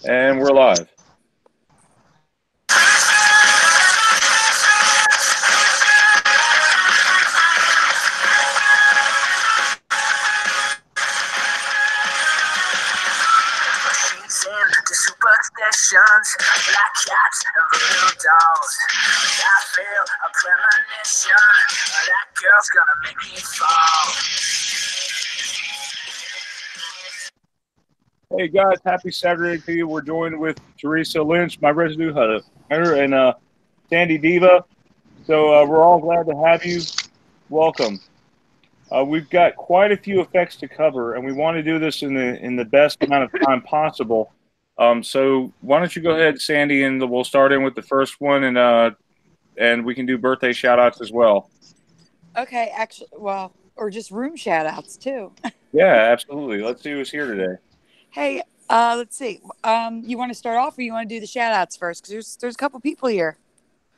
And we're live. Superstitions, black cats and voodoo dolls. I feel a premonition. That girl's gonna make me fall. Hey guys, happy Saturday to you. We're joined with Teresa Lynch, my residue hunter, and Sandy Diva. So we're all glad to have you. Welcome. We've got quite a few effects to cover, and we want to do this in the best amount of time possible. So why don't you go ahead, Sandy, and we'll start in with the first one, and we can do birthday shout-outs as well. Okay, actually, well, or just room shout-outs too. Yeah, absolutely. Let's see who's here today. Hey, let's see. You want to start off, or you want to do the shout-outs first? Because there's a couple people here.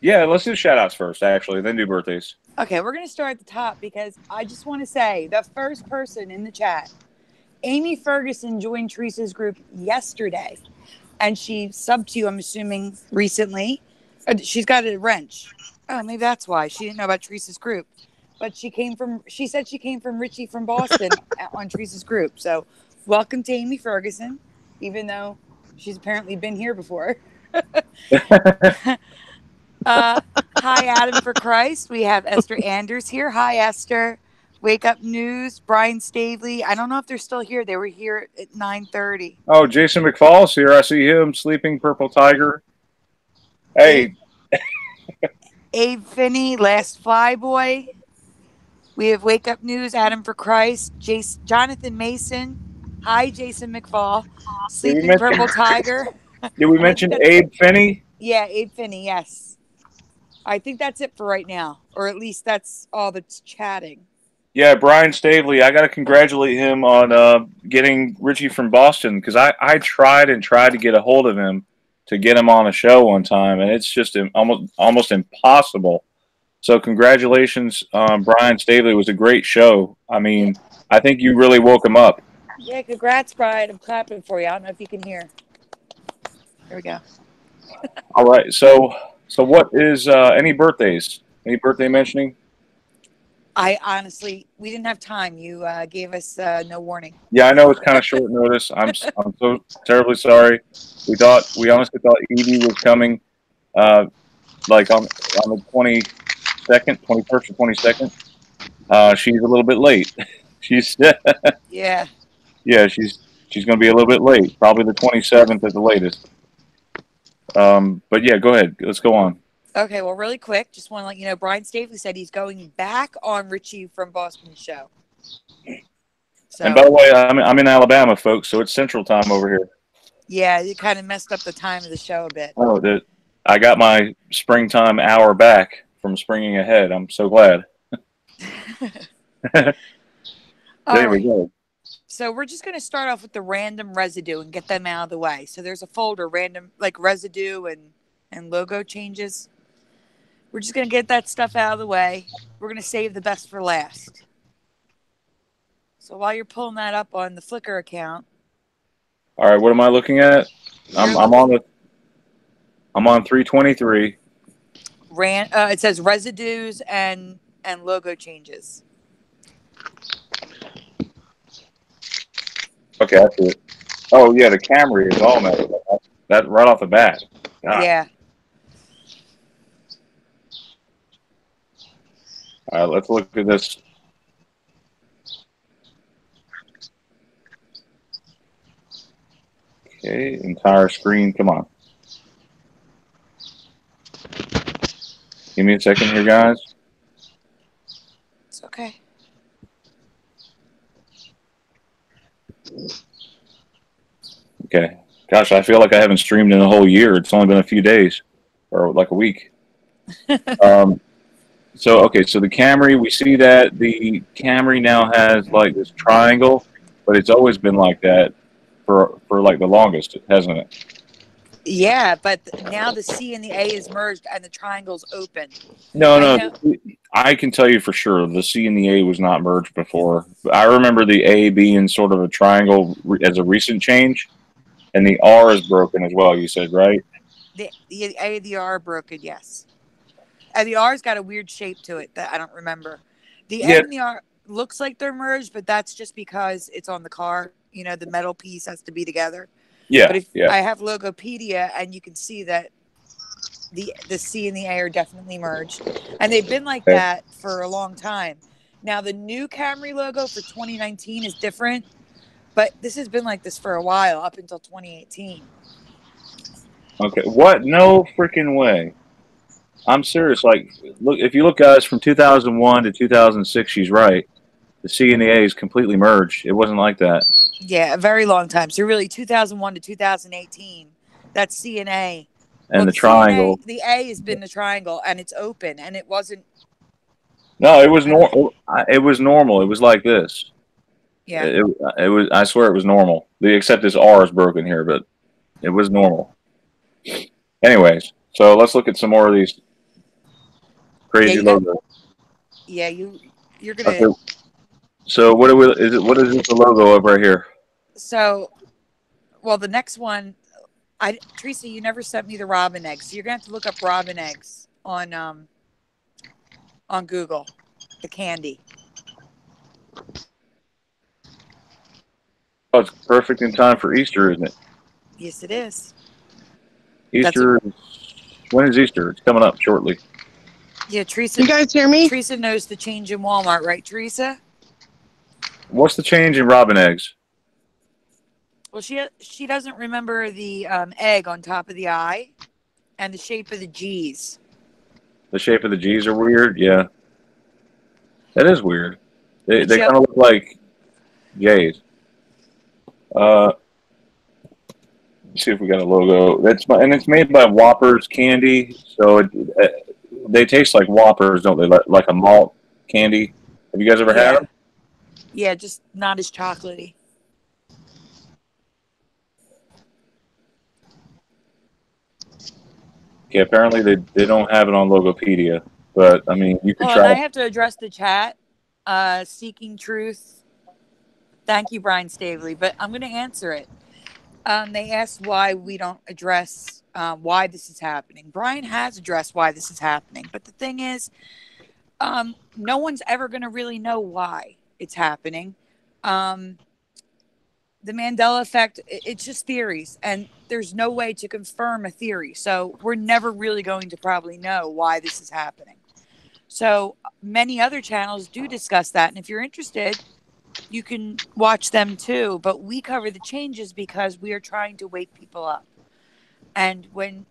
Yeah, let's do shout-outs first, actually, then do birthdays. Okay, we're going to start at the top because I just want to say the first person in the chat, Amy Ferguson, joined Teresa's group yesterday, and she subbed to you, I'm assuming, recently. She's got a wrench. Oh, maybe that's why. She didn't know about Teresa's group. But she said she came from Richie from Boston on Teresa's group. So welcome to Amy Ferguson, even though she's apparently been here before. Hi, Adam for Christ. We have Esther Anders here. Hi, Esther. Wake Up News, Brian Stavely. I don't know if they're still here. They were here at 9:30. Oh, Jason McFall's here. I see him. Sleeping Purple Tiger. Hey. Abe Finney, Last Flyboy. We have Wake Up News, Adam for Christ, Jonathan Mason. Hi, Jason McFall. Sleeping Purple Tiger. Did we mention Abe Finney? Yeah, Abe Finney, yes. I think that's it for right now. Or at least that's all that's chatting. Yeah, Brian Stavely, I got to congratulate him on getting Richie from Boston, because I tried to get a hold of him to get him on a show one time, and it's just almost impossible. So congratulations, Brian Stavely. It was a great show. I mean, I think you really woke him up. Yeah, congrats, Brian. I'm clapping for you. I don't know if you can hear. Here we go. All right, so what is any birthdays? Any birthday mentioning? I honestly, we didn't have time. You gave us no warning. Yeah, I know it's kind of short notice. I'm so terribly sorry. We honestly thought Evie was coming, like on the 22nd, 21st or 22nd. She's a little bit late. She's yeah. Yeah, she's going to be a little bit late. Probably the 27th at the latest. But yeah, go ahead. Let's go on. Okay, well, really quick, just want to let you know, Brian Stavely said he's going back on Richie from Boston's show. So, and by the way, I'm in Alabama, folks, so it's Central Time over here. Yeah, you kind of messed up the time of the show a bit. Oh, I got my springtime hour back from springing ahead. I'm so glad. There we go. So we're just going to start off with the random residue and get them out of the way. So there's a folder, random, like residue and logo changes. We're just going to get that stuff out of the way. We're going to save the best for last. So while you're pulling that up on the Flickr account. All right, what am I looking at? I'm on 323. It says residues and logo changes. Okay, that's it. Oh yeah, the Camry is all messed up. That right off the bat. God. Yeah. All right, let's look at this. Okay, entire screen. Come on. Give me a second here, guys. It's okay. Okay. Gosh, I feel like I haven't streamed in a whole year. It's only been a few days, or like a week. So the Camry, we see that the Camry now has like this triangle, but it's always been like that for like the longest, hasn't it? Yeah, but now the C and the A is merged and the triangle's open. No, I can tell you for sure the C and the A was not merged before. I remember the A being sort of a triangle as a recent change. And the R is broken as well, you said, right? The A and the R are broken, yes. And the R's got a weird shape to it that I don't remember. The Yeah, M and the R looks like they're merged, but that's just because it's on the car. You know, the metal piece has to be together. But yeah, if yeah. I have Logopedia, and you can see that the C and the A are definitely merged, and they've been like Okay. that for a long time. Now the new Camry logo for 2019 is different, but this has been like this for a while up until 2018. Okay. What? No freaking way. I'm serious. Like, look, if you look, guys, from 2001 to 2006, she's right. The C and the A is completely merged. It wasn't like that. Yeah, a very long time. So really 2001 to 2018. That's C and A. Well, And the the C and A, triangle. the A has been the triangle, and it's open, and it wasn't. No, it was I don't know. normal. It was normal. It was like this. Yeah. It was. I swear it was normal. Except this R is broken here, but it was normal. Anyways, so let's look at some more of these Yeah, crazy you got. logos. Yeah, you're Okay. gonna. So what is it? What is this logo over right here? So, well, the next one, Teresa, you never sent me the robin eggs, so you're gonna have to look up robin eggs on Google, the candy. Oh, it's perfect in time for Easter, isn't it? Yes, it is. Easter. When is Easter? It's coming up shortly. Yeah, Teresa. You guys hear me? Teresa knows the change in Walmart, right, Teresa? What's the change in robin eggs? Well, she doesn't remember the egg on top of the eye and the shape of the G's. The shape of the G's are weird. Yeah, that is weird. They But kind of look like J's. Let's see if we got a logo. And it's made by Whoppers Candy, so they taste like Whoppers, don't they? Like a malt candy. Have you guys ever had them? Yeah, just not as chocolatey. Yeah, apparently they don't have it on Logopedia, but I mean you could Oh, try. and I have to address the chat. Seeking truth. Thank you, Brian Stavely, but I'm going to answer it. They asked why we don't address why this is happening. Brian has addressed why this is happening, but the thing is, no one's ever going to really know why it's happening. The Mandela effect, it's just theories, and there's no way to confirm a theory. So we're never really going to probably know why this is happening. So many other channels do discuss that. And if you're interested, you can watch them too. But we cover the changes because we are trying to wake people up. And when,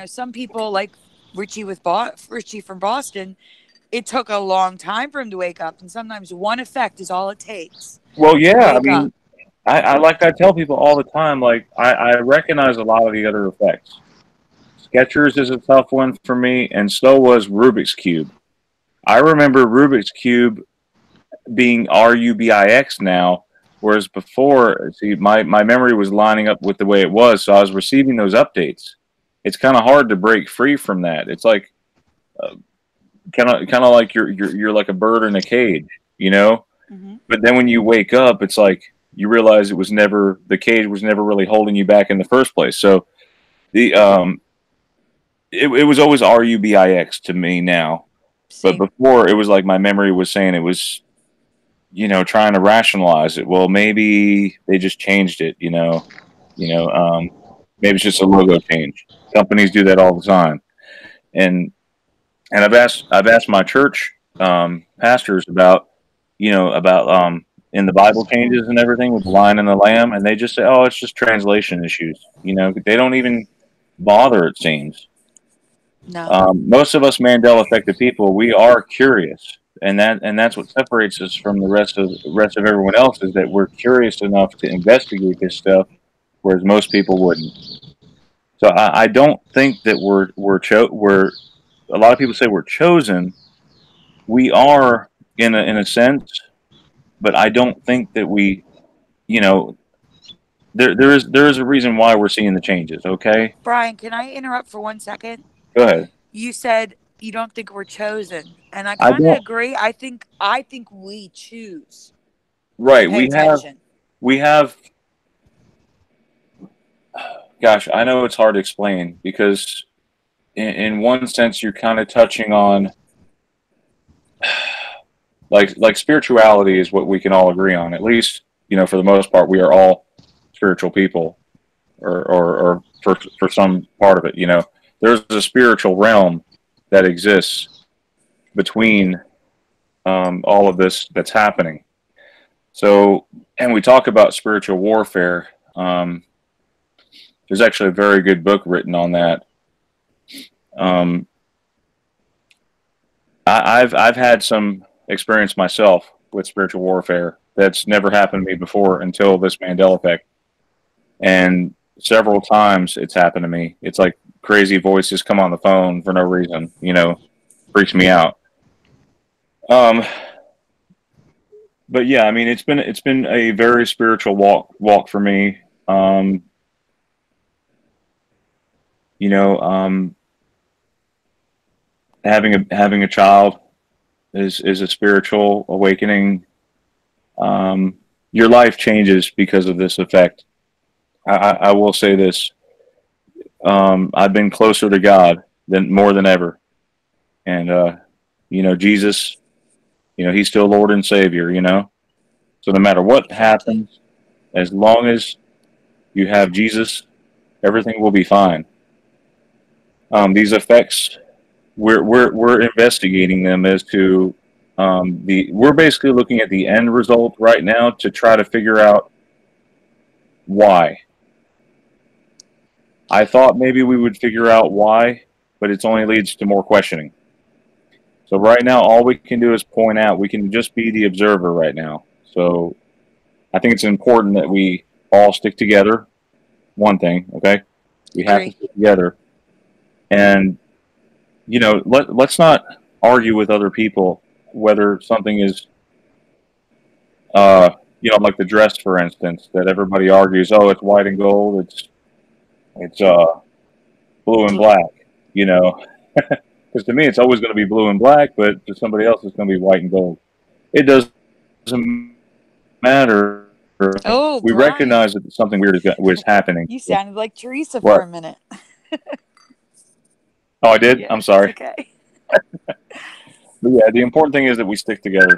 some people like Richie from Boston, it took a long time for him to wake up. And sometimes one effect is all it takes. Well, yeah, I Wake mean, up. I tell people all the time, like I recognize a lot of the other effects. Skechers is a tough one for me, and so was Rubik's Cube. I remember Rubik's Cube being RUBIX now, whereas before, see, my memory was lining up with the way it was, so I was receiving those updates. It's kind of hard to break free from that. It's like kind of like you're like a bird in a cage, you know. Mm-hmm. But then when you wake up, it's like you realize the cage was never really holding you back in the first place. So the it was always RUBIX to me now. Same. But before it was like my memory was saying it was, trying to rationalize it. Well, maybe they just changed it, maybe it's just a logo change. Companies do that all the time. And I've asked my church pastors about in the Bible changes and everything with the lion and the lamb, and they just say, "Oh, it's just translation issues." They don't even bother. It seems. No. Most of us Mandela affected people, we are curious, and that's what separates us from the rest of everyone else, is that we're curious enough to investigate this stuff, whereas most people wouldn't. So I don't think that we're a lot of people say we're chosen. We are in a sense, but I don't think that we, there is a reason why we're seeing the changes. Okay, Brian, can I interrupt for 1 second? go ahead. You said you don't think we're chosen, and I I kind of don't. agree. I think we choose. Right, Pay attention. we have gosh, I know it's hard to explain because in one sense you're kind of touching on like spirituality is what we can all agree on. At least, you know, for the most part, we are all spiritual people, or for some part of it, you know, there's a spiritual realm that exists between all of this that's happening. So, and we talk about spiritual warfare. There's actually a very good book written on that. I've had some experience myself with spiritual warfare that's never happened to me before until this Mandela effect, and several times it's happened to me. It's like crazy voices come on the phone for no reason, you know, freaks me out. But yeah, I mean, it's been a very spiritual walk for me. You know, having a child is a spiritual awakening. Your life changes because of this effect. I will say this. I've been closer to God more than ever. And, you know, Jesus, you know, he's still Lord and Savior, you know. So no matter what happens, as long as you have Jesus, everything will be fine. These effects, we're investigating them as to we're basically looking at the end result right now to try to figure out why. I thought maybe we would figure out why, but it only leads to more questioning. So right now, all we can do is point out. We can just be the observer right now. So I think it's important that we all stick together. One thing, okay? We have to stick together. And, you know, let's not argue with other people whether something is, you know, like the dress, for instance, that everybody argues, oh, it's white and gold, it's blue and black, you know. Because to me, it's always going to be blue and black, but to somebody else, it's going to be white and gold. It doesn't matter. Oh, we Brian, recognize that something weird was happening. You sounded like Teresa for a minute. Oh, I did? Yeah, I'm sorry. Okay. But yeah, the important thing is that we stick together.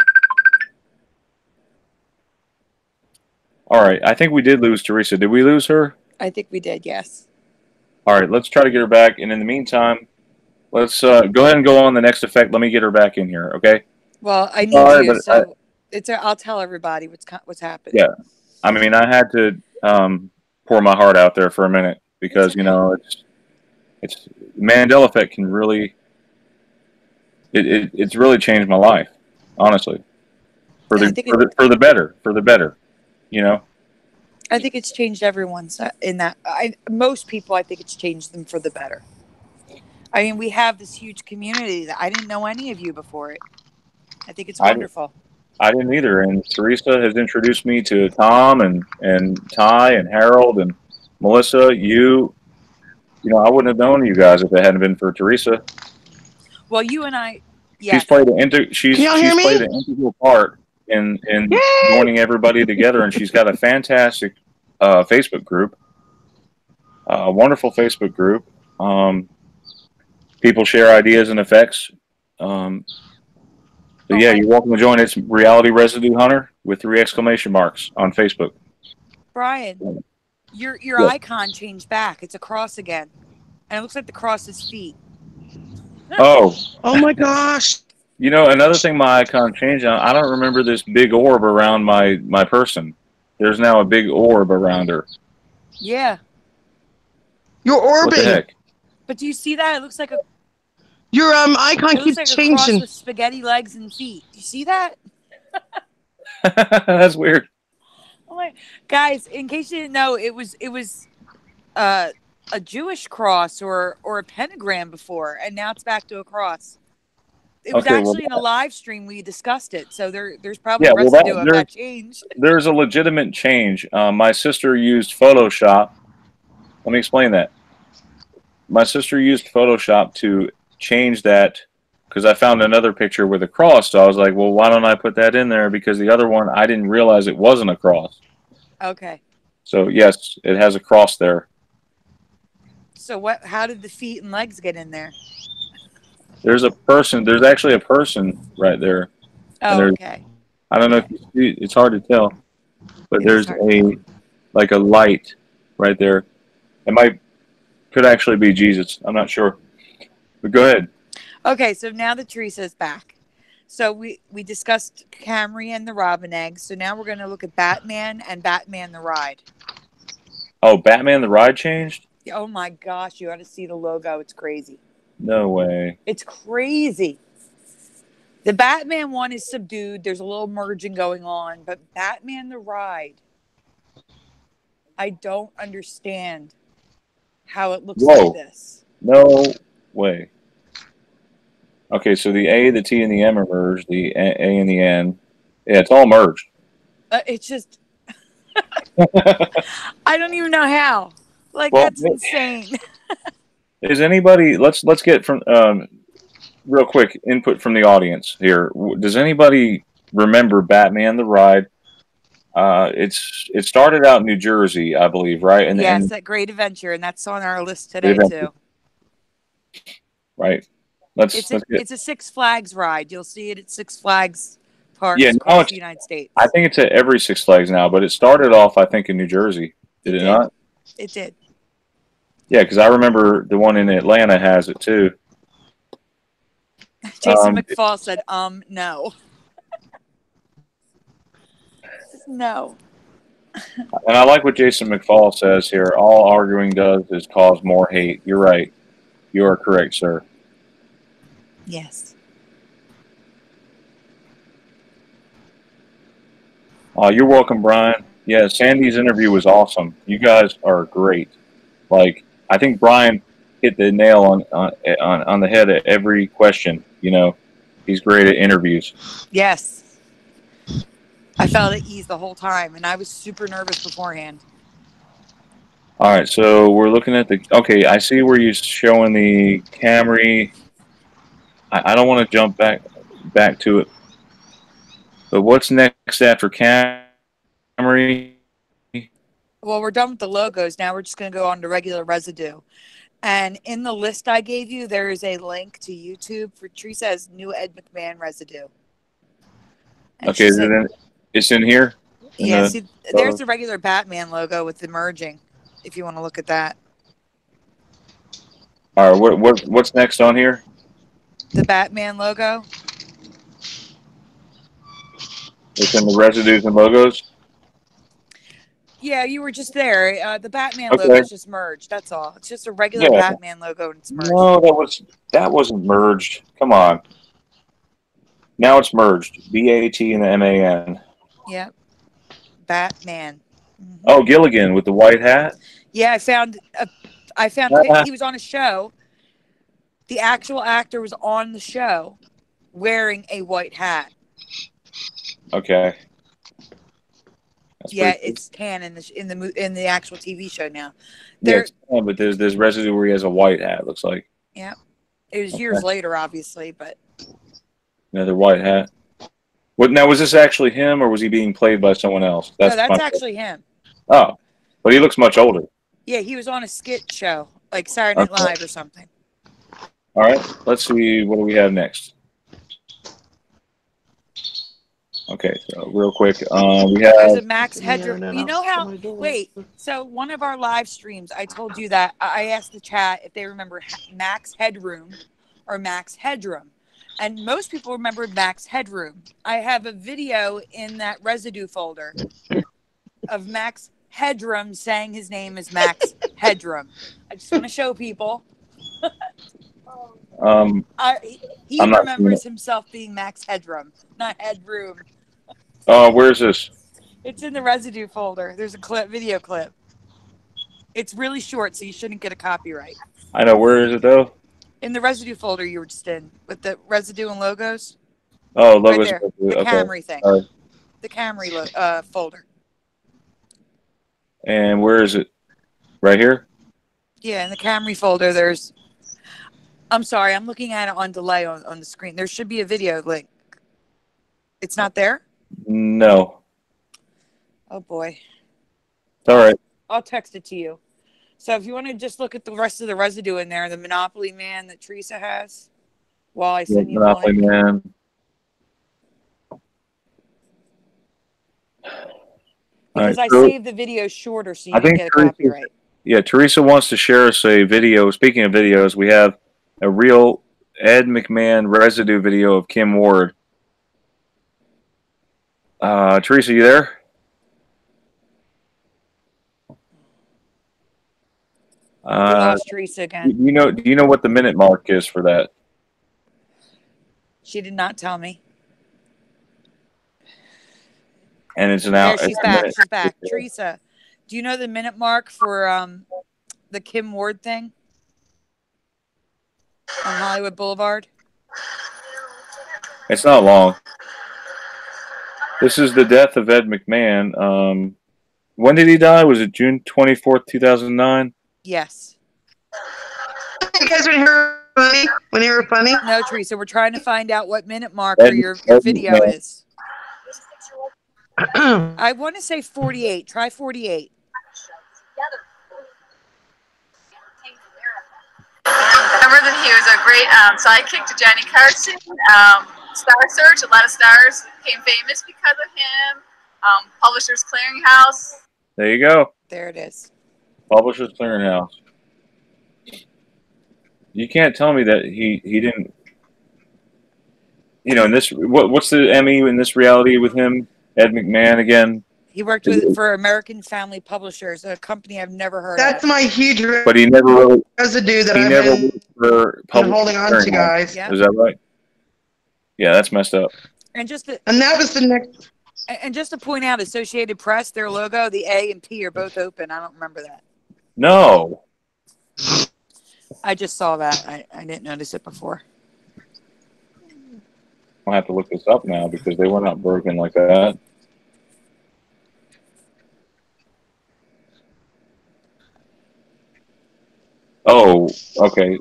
All right. I think we did lose Teresa. Did we lose her? I think we did, yes. All right. Let's try to get her back. And in the meantime, let's go ahead and go on the next effect. Let me get her back in here, okay? Well, I need you, so I'll tell everybody what's happening. Yeah. I mean, I had to pour my heart out there for a minute because, you know, it's Mandela effect can really it's really changed my life, honestly, for the better, you know. I think it's changed everyone's in that. Most people, I think it's changed them for the better. I mean, we have this huge community that I didn't know any of you before it. I think it's wonderful. I didn't either, and Teresa has introduced me to Tom and Ty and Harold and Melissa. You know, I wouldn't have known you guys if it hadn't been for Teresa. Well, you and I, she's played an integral part in joining everybody together, and she's got a fantastic Facebook group, a wonderful Facebook group. People share ideas and effects. So yeah, you're welcome to join. It's Reality Residue Hunter with 3 exclamation marks on Facebook. Brian, your icon changed back. It's a cross again, and it looks like the cross is feet. Oh my gosh! You know, another thing my icon changed. I don't remember this big orb around my person. There's now a big orb around her. Yeah. You're orbiting. What the heck? But do you see that? It looks like your icon keeps like changing. A cross with spaghetti legs and feet. Do you see that? That's weird. Oh my, guys, in case you didn't know, it was a Jewish cross or a pentagram before, and now it's back to a cross. It was actually in a live stream we discussed it, so there's probably a residue of that change. There's a legitimate change. My sister used Photoshop. Let me explain that. My sister used Photoshop to change that because I found another picture with a cross. So I was like, well, why don't I put that in there? Because the other one, I didn't realize it wasn't a cross. Okay. So yes, it has a cross there. So what? How did the feet and legs get in there? There's a person. There's actually a person right there, and Oh, there's. okay. I don't know if you see. It's hard to tell, but It is there's hard to tell. like a light right there. Could actually be Jesus. I'm not sure. But go ahead. Okay, so now that Teresa's back. So we discussed Camry and the Robin eggs. So now we're going to look at Batman and Batman the Ride. Oh, Batman the Ride changed? Oh my gosh, you ought to see the logo. It's crazy. No way. It's crazy. The Batman one is subdued. There's a little merging going on, but Batman the Ride, I don't understand how it looks like this. No way. Okay, so the A, the T, and the M are merged. The A and the N. Yeah, it's all merged. It's just, I don't even know how. Like, well, that's insane. Is anybody, let's get from, real quick input from the audience here. Does anybody remember Batman the Ride? It started out in New Jersey, I believe, right? Yes, that Great Adventure, and that's on our list today too. Right. It's a Six Flags ride. You'll see it at Six Flags parks now across the United States. I think it's at every Six Flags now, but it started off, I think, in New Jersey. Did it not? It did. Yeah, because I remember the one in Atlanta has it too. Jason McFall said, no. No. And I like what Jason McFall says here. All arguing does is cause more hate. You're right. You are correct, sir. Yes. You're welcome, Brian. Yeah, Sandy's interview was awesome. You guys are great. Like, I think Brian hit the nail on the head at every question. You know, he's great at interviews. Yes. I felt at ease the whole time, and I was super nervous beforehand. All right, so we're looking at okay, I see where you're showing the Camry. I don't want to jump back to it. But what's next after Camry? Well, we're done with the logos. Now we're just going to go on to regular residue. And in the list I gave you, there is a link to YouTube for Teresa's new Ed McMahon residue. And okay, it's in here? See, there's the regular Batman logo with the merging, if you want to look at that. All right, what's next on here? The Batman logo. It's in the residues and logos? Yeah, you were just there. The Batman logo is just merged. That's all. It's just a regular Batman logo and it's merged. No, that wasn't merged. Come on. Now it's merged. B-A-T and the M-A-N. Yep. Batman. Mm-hmm. Oh, Gilligan with the white hat? Yeah, I found he was on a show. The actual actor was on the show wearing a white hat. Okay. Yeah, it's tan in the actual TV show now. It's tan, but there's residue where he has a white hat. It looks like. Yeah, it was years later, obviously, but another white hat. What now? Was this actually him, or was he being played by someone else? That's actually him. Oh, but he looks much older. Yeah, he was on a skit show, like Saturday Night Live or something. All right, let's see. What do we have next? Okay, so real quick, we have. There's a Max Headrom. You know how? Wait, so one of our live streams, I told you that I asked the chat if they remember Max Headroom or Max Headrom, and most people remember Max Headroom. I have a video in that residue folder of Max Headrom saying his name is Max Headrom. I just want to show people. He remembers himself being Max Headrom, not Headroom. Where's this? It's in the residue folder. There's a video clip. It's really short, so you shouldn't get a copyright. I know. Where is it though? In the residue folder you were just in, with the residue and logos. Oh, logos. Right there. The Camry thing. The Camry folder. And where is it? Right here? Yeah, in the Camry folder, there's. I'm sorry, I'm looking at it on delay on the screen. There should be a video link. It's not there? No. Oh, boy. It's all right. I'll text it to you. So if you want to just look at the rest of the residue in there, the Monopoly Man that Teresa has, while I send you the Monopoly link. Man. Because right, I saved the video shorter so you didn't get a copyright. Yeah, Teresa wants to share us a video. Speaking of videos, we have a real Ed McMahon residue video of Kim Ward. Teresa, you there? We lost Teresa again. Do you know what the minute mark is for that? She did not tell me. And it's an hour. There, she's back. She's back. Teresa, do you know the minute mark for the Kim Ward thing on Hollywood Boulevard? It's not long. This is the death of Ed McMahon. When did he die? Was it June 24th, 2009? Yes. You guys want to hear funny? When you were funny? No, Teresa, we're trying to find out what minute marker your video is. I want to say 48. Try 48. Remember that he was a great sidekick to Johnny Carson. Star Search, a lot of stars became famous because of him. Publishers Clearinghouse. There you go. There it is. Publishers Clearinghouse. You can't tell me that he didn't. In this, what's the Emmy in this reality with him? Ed McMahon again. He worked for American Family Publishers, a company I've never heard That's of. my huge But he never really residue that I've been holding on to, guys. Yeah. Is that right? Yeah, that's messed up. And that was the next. And just to point out, Associated Press, their logo, the A and P are both open. I don't remember that. No. I just saw that. I didn't notice it before. I'll have to look this up now because they were not broken like that. Oh, okay.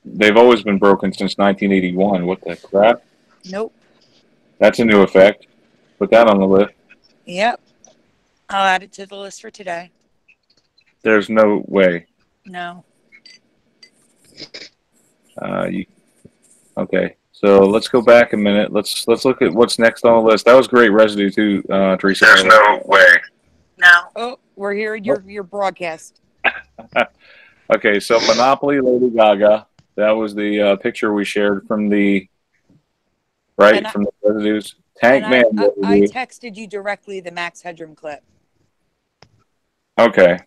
They've always been broken since 1981. What the crap? Nope. That's a new effect. Put that on the list. Yep. I'll add it to the list for today. There's no way. No. Okay. So let's go back a minute. Let's look at what's next on the list. That was great residue too, Teresa. There's no way. No. Oh, we're hearing your broadcast. Okay, so Monopoly, Lady Gaga. That was the picture we shared from the from the residues. Tank Man. I texted you directly the Max Headrom clip. Okay,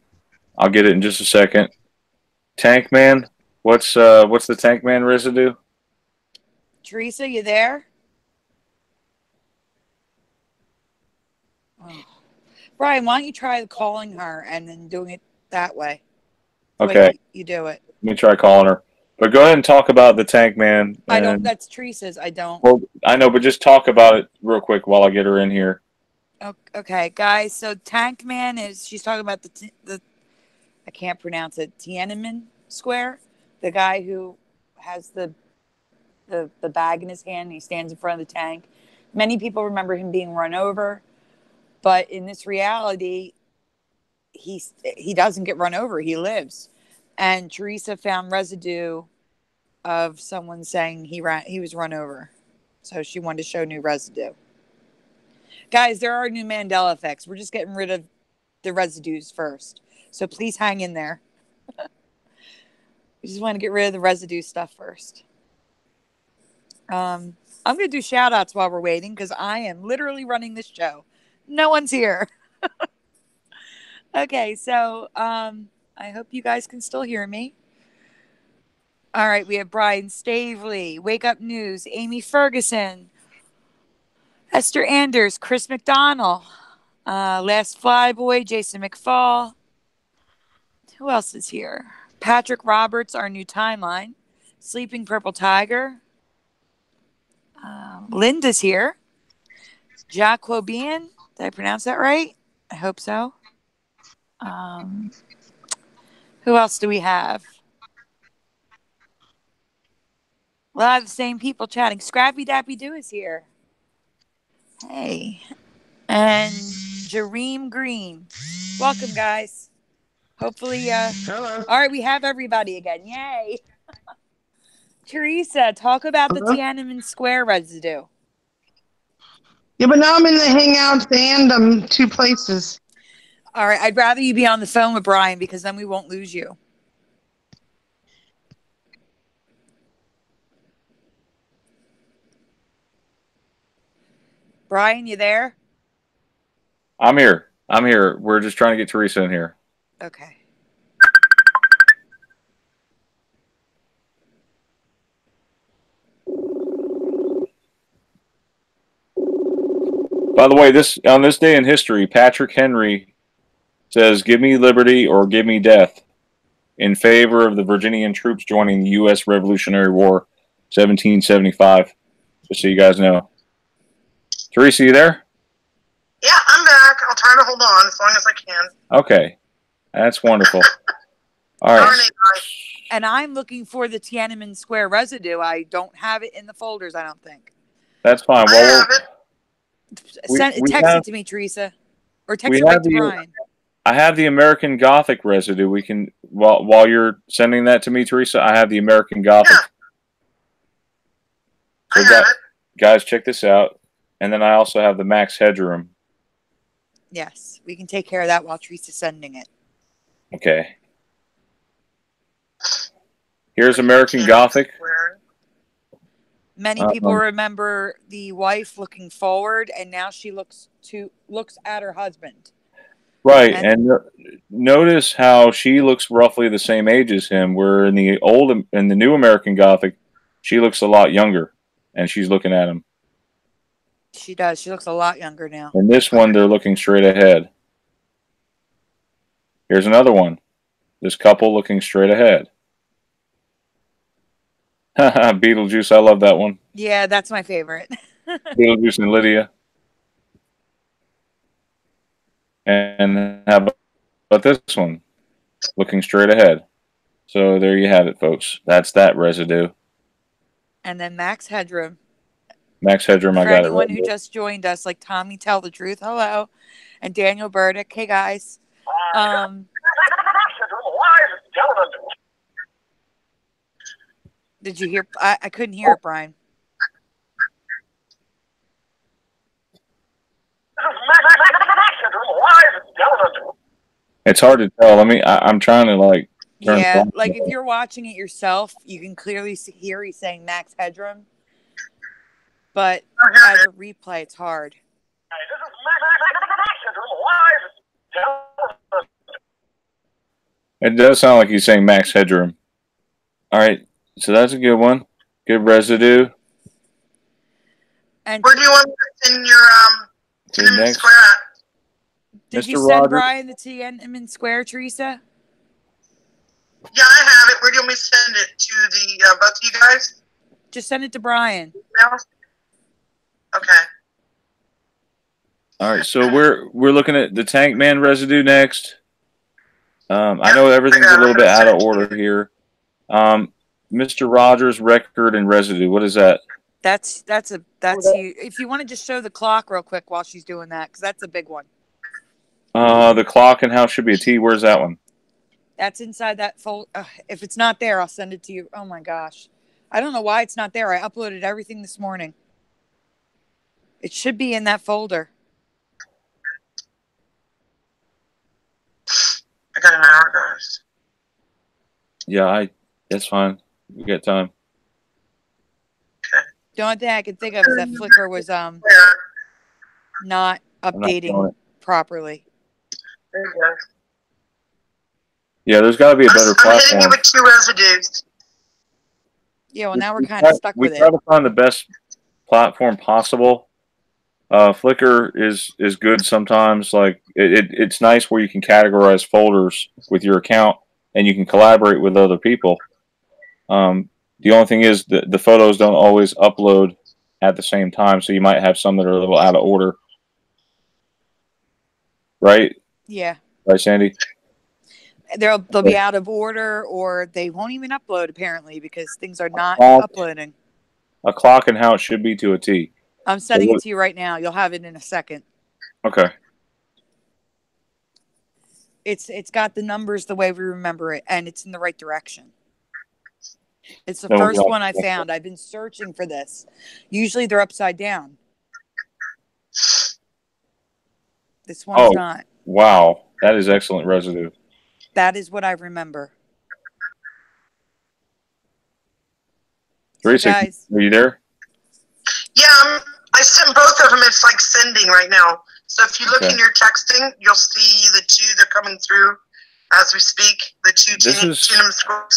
I'll get it in just a second. Tank Man. What's the Tank Man residue? Teresa, you there? Oh. Brian, why don't you try calling her and then doing it that way? Okay. You do it. Let me try calling her. But go ahead and talk about the Tank Man. I don't. That's Teresa's. I don't. Well, I know, but just talk about it real quick while I get her in here. Okay, guys. So Tank Man she's talking about the I can't pronounce it. Tiananmen Square. The guy who has the bag in his hand and he stands in front of the tank. Many people remember him being run over, but in this reality, he doesn't get run over. He lives. And Teresa found residue of someone saying he was run over. So she wanted to show new residue. Guys, there are new Mandela effects. We're just getting rid of the residues first. So please hang in there. We just want to get rid of the residue stuff first. I'm going to do shout outs while we're waiting because I am literally running this show. No one's here. Okay, so I hope you guys can still hear me. All right, we have Brian Stavely, Wake Up News, Amy Ferguson, Esther Anders, Chris McDonald, Last Flyboy, Jason McFall. Who else is here? Patrick Roberts, Our New Timeline, Sleeping Purple Tiger. Linda's here. Jacques Wobian, did I pronounce that right? I hope so. Who else do we have? A lot of the same people chatting. Scrappy Dappy Doo is here. Hey. And Jareem Green. Welcome, guys. Hopefully, Hello. all right, we have everybody again. Yay. Teresa, talk about the Hello? Tiananmen Square residue. Yeah, but now I'm in the Hangouts and two places. All right, I'd rather you be on the phone with Brian because then we won't lose you. Brian, you there? I'm here. I'm here. We're just trying to get Teresa in here. Okay. By the way, on this day in history, Patrick Henry says, "Give me liberty or give me death," in favor of the Virginian troops joining the U.S. Revolutionary War, 1775. Just so you guys know. Teresa, you there? Yeah, I'm back. I'll try to hold on as long as I can. Okay, that's wonderful. All right. And I'm looking for the Tiananmen Square residue. I don't have it in the folders, I don't think. That's fine. I have it. Text it to me, Teresa. Or text it right to Brian. I have the American Gothic residue. We can, while you're sending that to me, Teresa, I have the American Gothic. Yeah. So guys, check this out. And then I also have the Max Headrom. Yes, we can take care of that while Teresa's sending it. Okay. Here's American Gothic. Many people remember the wife looking forward, and now she looks at her husband. Right, and notice how she looks roughly the same age as him. Where in the new American Gothic, she looks a lot younger, and she's looking at him. She does. She looks a lot younger now. In this one, they're looking straight ahead. Here's another one. This couple looking straight ahead. Beetlejuice, I love that one. Yeah, that's my favorite. Beetlejuice and Lydia. And how about this one? Looking straight ahead. So there you have it, folks. That's that residue. And then Max Headrom. Max Headrom, I got it. For anyone who just joined us, like Tommy Tell the Truth, hello. And Daniel Burdick, hey guys. Did you hear? I couldn't hear it, Brian. It's hard to tell. I'm trying to like. Yeah, like if you're watching it yourself, you can clearly hear he's saying Max Headrom. But as a replay, it's hard. It does sound like he's saying Max Headrom. All right, so that's a good one. Good residue. And where do you want to send your Tiananmen Square at? Did you send Brian the Tiananmen Square, Teresa? Yeah, I have it. Where do you want me to send it? To the both of you guys? Just send it to Brian. Okay. All right, so we're looking at the Tank Man residue next. I know everything's a little bit out of order here. Mr. Rogers record and residue. What is that? That's you. If you want to just show the clock real quick while she's doing that, because that's a big one. The clock and how it should be a T. Where's that one? That's inside that folder. If it's not there, I'll send it to you. Oh my gosh, I don't know why it's not there. I uploaded everything this morning. It should be in that folder. I got an hour, guys. Yeah, that's fine. We got time. Okay. The only thing I can think of is that Flickr was not updating properly. There you go. Yeah, there's got to be a better platform. I'm hitting you with 2 residues. Yeah, well, now we're kind of stuck with it. We try to find the best platform possible. Flickr is good sometimes. Like it's nice where you can categorize folders with your account and you can collaborate with other people. The only thing is the photos don't always upload at the same time, so you might have some that are a little out of order. Right? Yeah. Right, Sandy? They'll be out of order, or they won't even upload apparently because things are not uploading. A clock and how it should be to a T. I'm sending it to you right now. You'll have it in a second. Okay. It's got the numbers the way we remember it, and it's in the right direction. It's the Oh, first God. one I found. I've been searching for this. Usually they're upside down. This one's not. Wow. That is excellent residue. That is what I remember. Teresa, So guys, are you there? Yeah, I sent both of them. It's like sending right now. So if you look in your texting, you'll see the two. They're coming through as we speak. The two Tiananmen Square.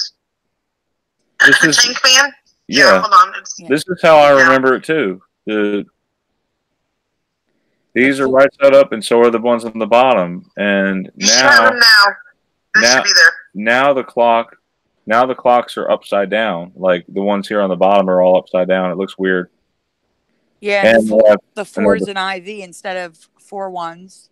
The Tank Man. Yeah. Hold on. This is how I remember it too. These are right side up, and so are the ones on the bottom. And you should have them now. They should be there. Now the clocks are upside down. Like the ones here on the bottom are all upside down. It looks weird. Yeah, and the 4 is an IV instead of 4 ones.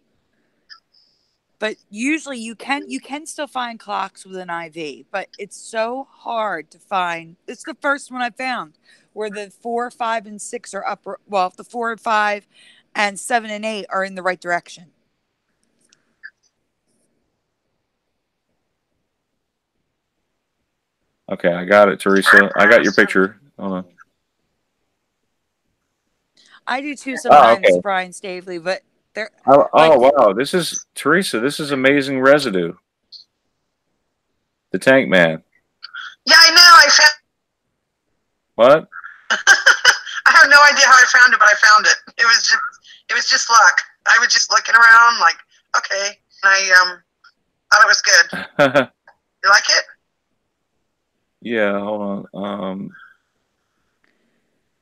But usually you can still find clocks with an IV, but it's so hard to find. It's the first one I found where the 4, 5, and 6 are up. Well, the 4, 5, and 7 and 8 are in the right direction. Okay, I got it, Teresa. I got your picture. Hold on. I do too sometimes, Brian Stavely, but they're. Wow! This is Teresa. This is amazing residue. The Tank Man. Yeah, I know. I found. What? I have no idea how I found it, but I found it. It was just luck. I was just looking around, like, okay, and I thought it was good. You like it? Yeah. Hold on.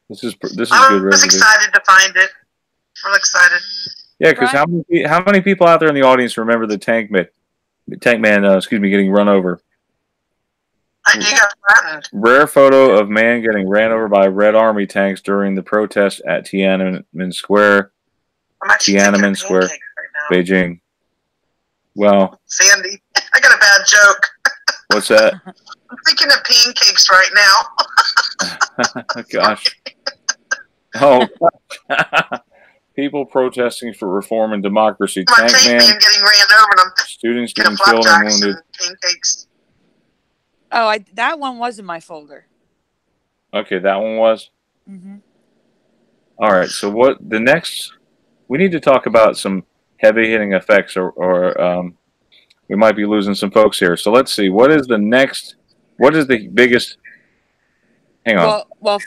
This is good. I was excited to find it. Real excited. Yeah, because how many people out there in the audience remember the Tank Man? Getting run over. You got flattened. Rare photo of man getting ran over by Red Army tanks during the protest at Tiananmen Square. Tiananmen Square, right Beijing. Well, Sandy, I got a bad joke. What's that? I'm thinking of pancakes right now. Gosh. Oh. People protesting for reform and democracy. My tank man getting ran over, and I'm students getting killed and wounded. Pancakes. Oh, that one was in my folder. Okay, that one was? Mm-hmm. All right, so what the next... We need to talk about some heavy-hitting effects, or we might be losing some folks here. So let's see. What is the next... What is the biggest... Hang on. Well,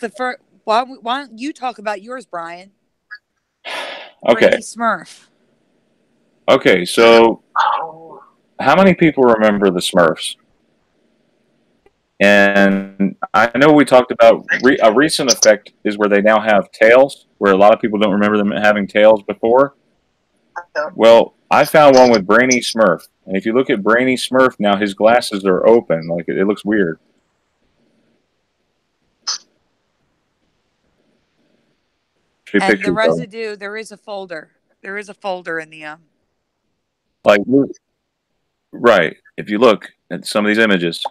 why don't you talk about yours, Brian? Okay. Brainy Smurf. Okay, so how many people remember the Smurfs? And I know we talked about a recent effect is where they now have tails, where a lot of people don't remember them having tails before. Well, I found one with Brainy Smurf. And if you look at Brainy Smurf now, his glasses are open. Like, it looks weird. And the residue, there is a folder. There is a folder in the... Like, right. If you look at some of these images...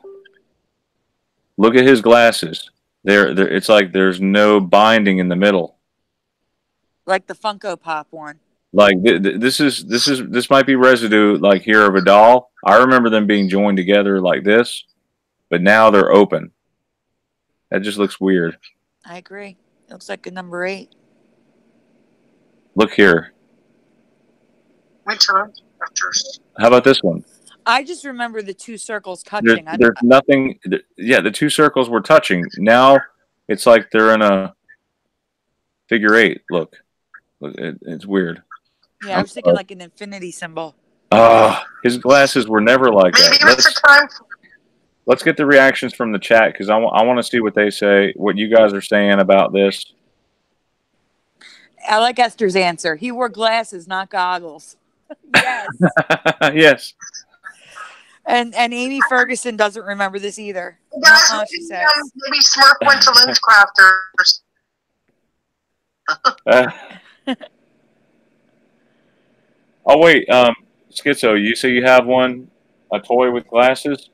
Look at his glasses. It's like there's no binding in the middle. Like the Funko Pop one. Like this might be residue like here of a doll. I remember them being joined together like this, but now they're open. That just looks weird. I agree. It looks like a number 8. Look here. How about this one? I just remember the 2 circles touching. There's nothing. Yeah, the 2 circles were touching. Now it's like they're in a figure 8. Look, it's weird. Yeah, I was thinking like an infinity symbol. His glasses were never like that. Let's get the reactions from the chat because I want to see what they say, what you guys are saying about this. I like Esther's answer. He wore glasses, not goggles. Yes. Yes. And Amy Ferguson doesn't remember this either. Guys, she says. Maybe Smurf went to Lens Crafters. Oh wait, Schizo, you say you have a toy with glasses?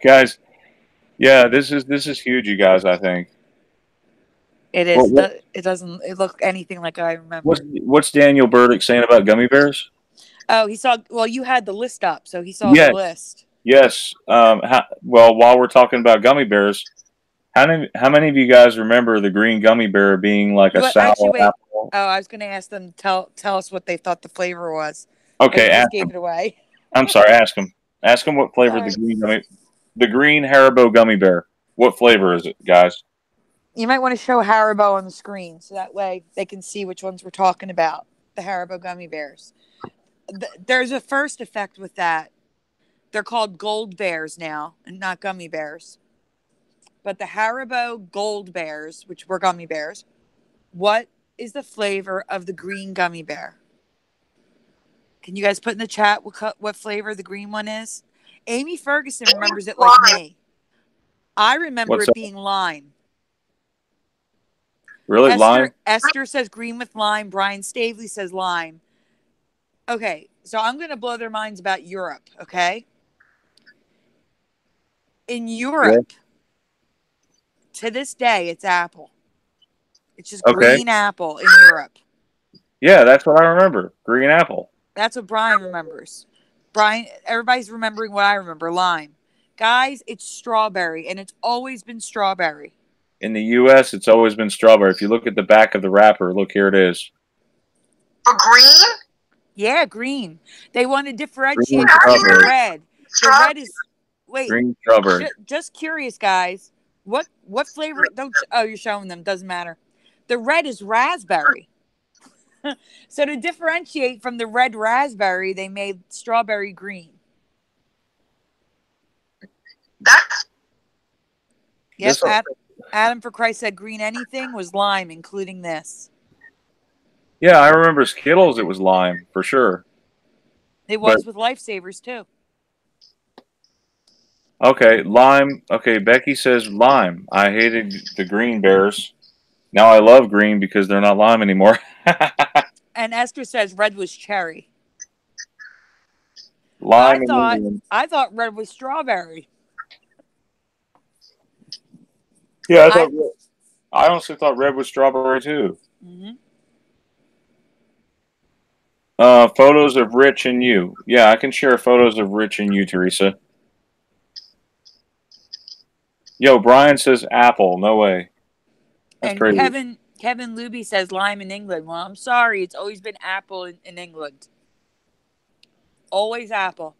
Guys, yeah, this is huge, you guys. I think it is. It doesn't look anything like I remember. What's Daniel Burdick saying about gummy bears? Oh, he saw. Well, you had the list up, so he saw the list. Yes. Well, while we're talking about gummy bears, how many of you guys remember the green gummy bear being like a sour apple? Oh, I was going to ask them to tell us what they thought the flavor was. Okay, just gave it away. I'm sorry. Ask them. Ask them what flavor the green Haribo gummy bear. What flavor is it, guys? You might want to show Haribo on the screen so that way they can see which ones we're talking about. The Haribo gummy bears. There's a first effect with that. They're called gold bears now and not gummy bears. But the Haribo gold bears, which were gummy bears, what is the flavor of the green gummy bear? Can you guys put in the chat what flavor the green one is? Amy Ferguson remembers it like me. I remember it being lime. Really? Lime? Esther says green with lime. Brian Stavely says lime. Okay, so I'm going to blow their minds about Europe, okay? In Europe, to this day, it's apple. It's just green apple in Europe. Yeah, that's what I remember. Green apple. That's what Brian remembers. Everybody's remembering what I remember, lime. Guys, it's strawberry, and it's always been strawberry. In the U.S., it's always been strawberry. If you look at the back of the wrapper, look, here it is. For green? Yeah, green. They want to differentiate between the red. The red is... Wait. Green strawberry. Just curious, guys. What flavor? You're showing them. Doesn't matter. The red is raspberry. So to differentiate from the red raspberry, they made strawberry green. Yes, Adam for Christ said green anything was lime, including this. Yeah, I remember Skittles. It was lime for sure. It was with Lifesavers too. Okay, lime. Okay, Becky says lime. I hated the green bears. Now I love green because they're not lime anymore. And Esther says red was cherry. Lime. I thought red was strawberry. Yeah, I honestly thought red was strawberry too. Mm-hmm. Photos of Rich and you. Yeah, I can share photos of Rich and you, Teresa. Yo, Brian says apple. No way. That's crazy. Kevin Luby says lime in England. Well, I'm sorry. It's always been apple in England. Always apple.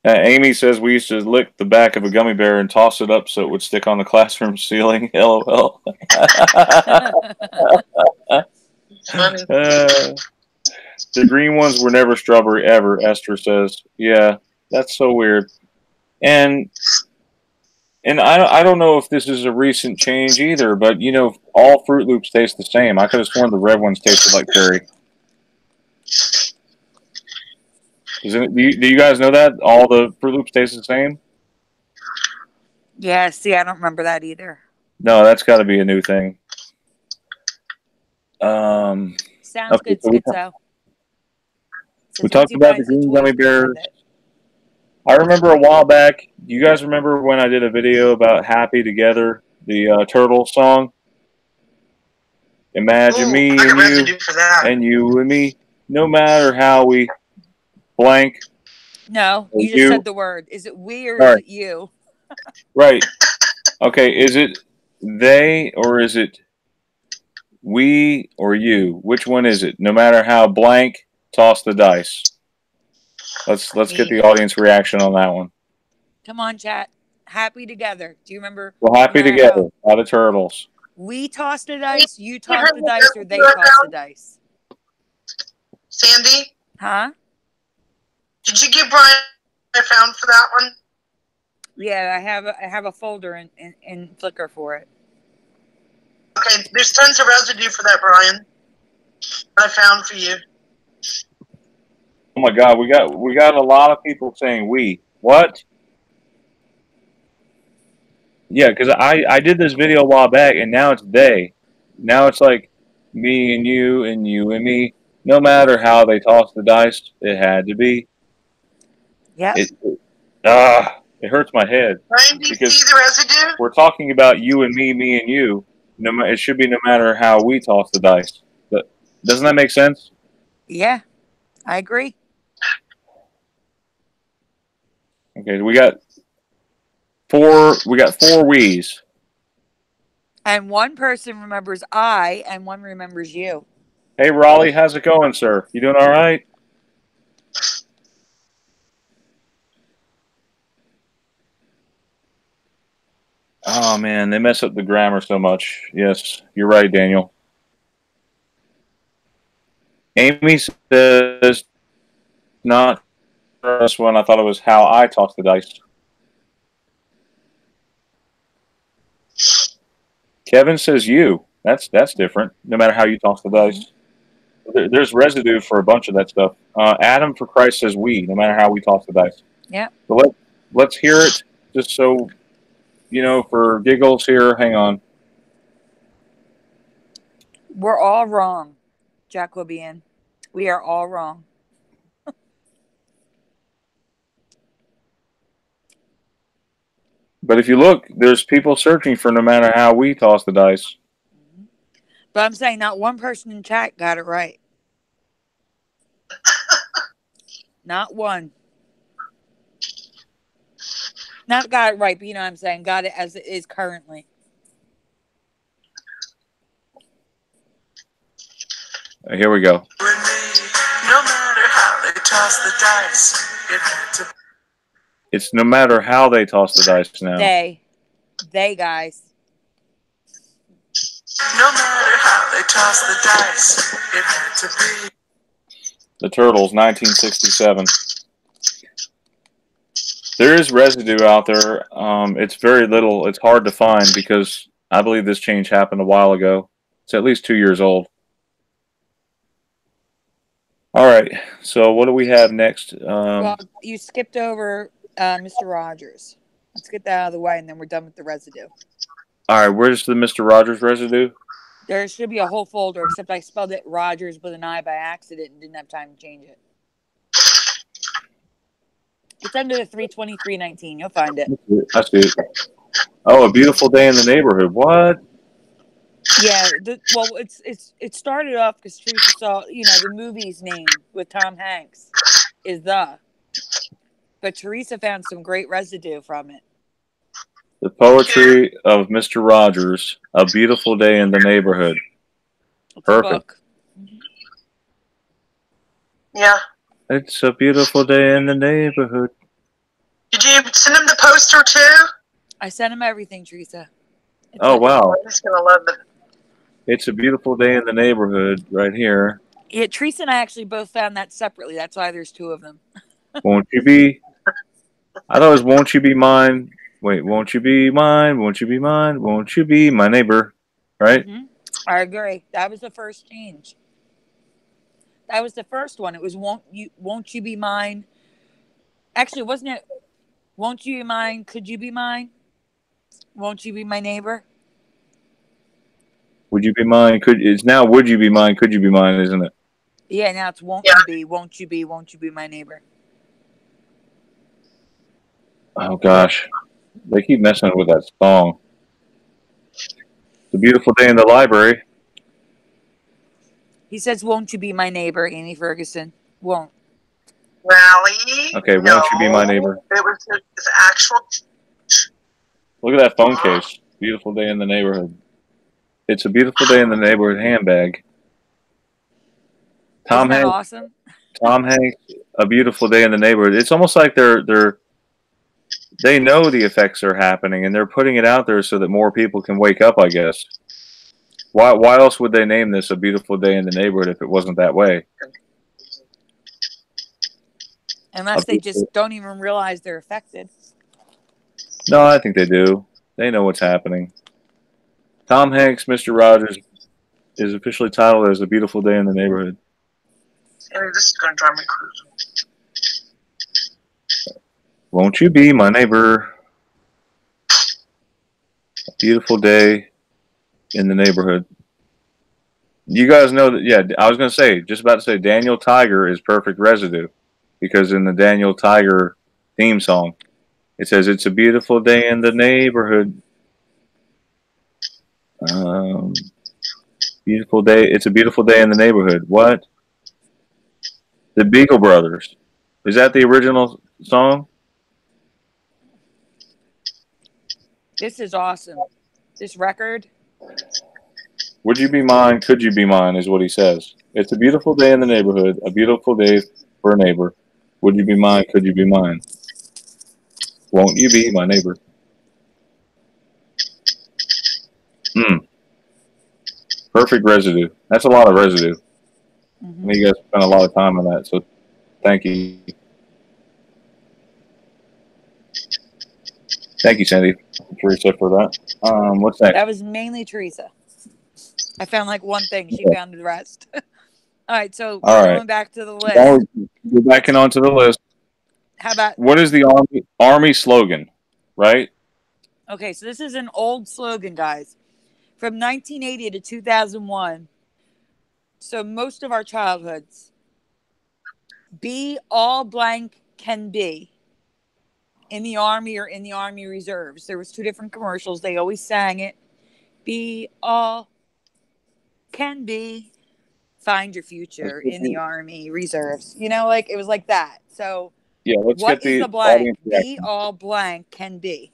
Amy says we used to lick the back of a gummy bear and toss it up so it would stick on the classroom ceiling. LOL. The green ones were never strawberry ever, Esther says. Yeah, that's so weird. And I don't know if this is a recent change either, but, you know, all Fruit Loops taste the same. I could have sworn the red ones tasted like cherry. Do you guys know that? All the Fruit Loops taste the same? Yeah, see, I don't remember that either. No, that's got to be a new thing. Sounds good, Schizo. We talked about the green gummy bears. I remember a while back, you guys remember when I did a video about Happy Together, the Turtle song? Imagine me and you, and you and me, no matter how we blank. No, you just said the word. Is it we or is it you? Right. Okay, is it they or is it we or you? Which one is it? No matter how blank, toss the dice. Let's get the audience reaction on that one. Come on, chat. Happy Together. Do you remember? Well, Happy Together. Out of Turtles. We tossed the dice, you tossed the dice, or they tossed the dice? Sandy? Huh? Did you give Brian I found for that one? Yeah, I have a folder in Flickr for it. Okay, there's tons of residue for that, Brian. I found for you. Oh my God, we got a lot of people saying we. What? Yeah, because I did this video a while back, and now it's they. Now it's like me and you and me. No matter how they toss the dice, it had to be. Yeah. It hurts my head. Ryan, do you see the residue? We're talking about you and me and you. No, it should be no matter how we toss the dice. But doesn't that make sense? Yeah, I agree. Okay, we got four we's. And one person remembers I, and one remembers you. Hey, Raleigh, how's it going, sir? You doing all right? Oh, man, they mess up the grammar so much. Yes, you're right, Daniel. Amy says, not this one. I thought it was how I toss the dice. Kevin says you. That's different, no matter how you toss the dice. There's residue for a bunch of that stuff. Adam, for Christ, says we, no matter how we toss the dice. Yeah. So let's hear it, just so, you know, for giggles here. Hang on. We're all wrong, Jacobian. We are all wrong. But if you look, there's people searching for no matter how we toss the dice. But I'm saying not one person in chat got it right. Not one. Not got it right, but you know what I'm saying. Got it as it is currently. Here we go. No matter how they toss the dice, it had to. It's no matter how they toss the dice now. They guys. No matter how they toss the dice, it had to be. The Turtles, 1967. There is residue out there. It's very little. It's hard to find because I believe this change happened a while ago. It's at least 2 years old. All right. So what do we have next? Well, you skipped over Mr. Rogers. Let's get that out of the way, and then we're done with the residue. All right. Where's the Mr. Rogers residue? There should be a whole folder, except I spelled it Rogers with an I by accident and didn't have time to change it. It's under the 32319. You'll find it. I see it. Oh, A Beautiful Day in the Neighborhood. What? Yeah. Well, it started off because Teresa saw, you know, the movie's name with Tom Hanks is The. But Teresa found some great residue from it. The poetry of Mr. Rogers, A Beautiful Day in the Neighborhood. Perfect. Yeah. It's a beautiful day in the neighborhood. Did you send him the poster too? I sent him everything, Teresa. Wow. He's going to love it. It's a beautiful day in the neighborhood right here. Yeah, Teresa and I actually both found that separately. That's why there's two of them. Won't you be? I thought it was won't you be mine? Wait, won't you be mine? Won't you be mine? Won't you be my neighbor? Right? Mm-hmm. I agree. That was the first change. That was the first one. It was won't you be mine? Actually, wasn't it won't you be mine? Could you be mine? Won't you be my neighbor? Would you be mine? It's now would you be mine? Could you be mine? Isn't it? Yeah, now it's won't you be my neighbor? Oh gosh, they keep messing with that song. It's a beautiful day in the library. He says, "Won't you be my neighbor, Amy Ferguson?" Won't. Rally. Okay, won't you be my neighbor? It was his actual. Look at that phone case. Beautiful day in the neighborhood. It's a beautiful day in the neighborhood handbag. Isn't that awesome? Tom Hanks, A Beautiful Day in the Neighborhood. It's almost like they know the effects are happening and they're putting it out there so that more people can wake up, I guess. Why else would they name this A Beautiful Day in the Neighborhood if it wasn't that way? Unless they just don't even realize they're affected. No, I think they do. They know what's happening. Tom Hanks, Mr. Rogers, is officially titled as A Beautiful Day in the Neighborhood. And this is going to drive me crazy. Won't you be my neighbor? A beautiful day in the neighborhood. You guys know that, yeah, I was going to say, just about to say, Daniel Tiger is perfect residue. Because in the Daniel Tiger theme song, It says, it's a beautiful day in the neighborhood. Beautiful day. It's a beautiful day in the neighborhood. What? The Beagle Brothers. Is that the original song? This is awesome. This record. Would you be mine? Could you be mine? Is what he says. It's a beautiful day in the neighborhood. A beautiful day for a neighbor. Would you be mine? Could you be mine? Won't you be my neighbor? Perfect residue. That's a lot of residue. I know you guys spent a lot of time on that, so thank you. Thank you, Sandy, Teresa, for that. What's next? That was mainly Teresa. I found like one thing. She found the rest. All right, so going back to the list. Go back and onto the list. How about... What is the Army slogan, right? Okay, so this is an old slogan, guys. From 1980 to 2001. So most of our childhoods. Be all blank can be. In the Army or in the Army Reserves. There was 2 different commercials. They always sang it. Be all can be. Find your future in the Army Reserves. You know, like it was like that. So yeah, let's what get is the blank? Be all blank can be.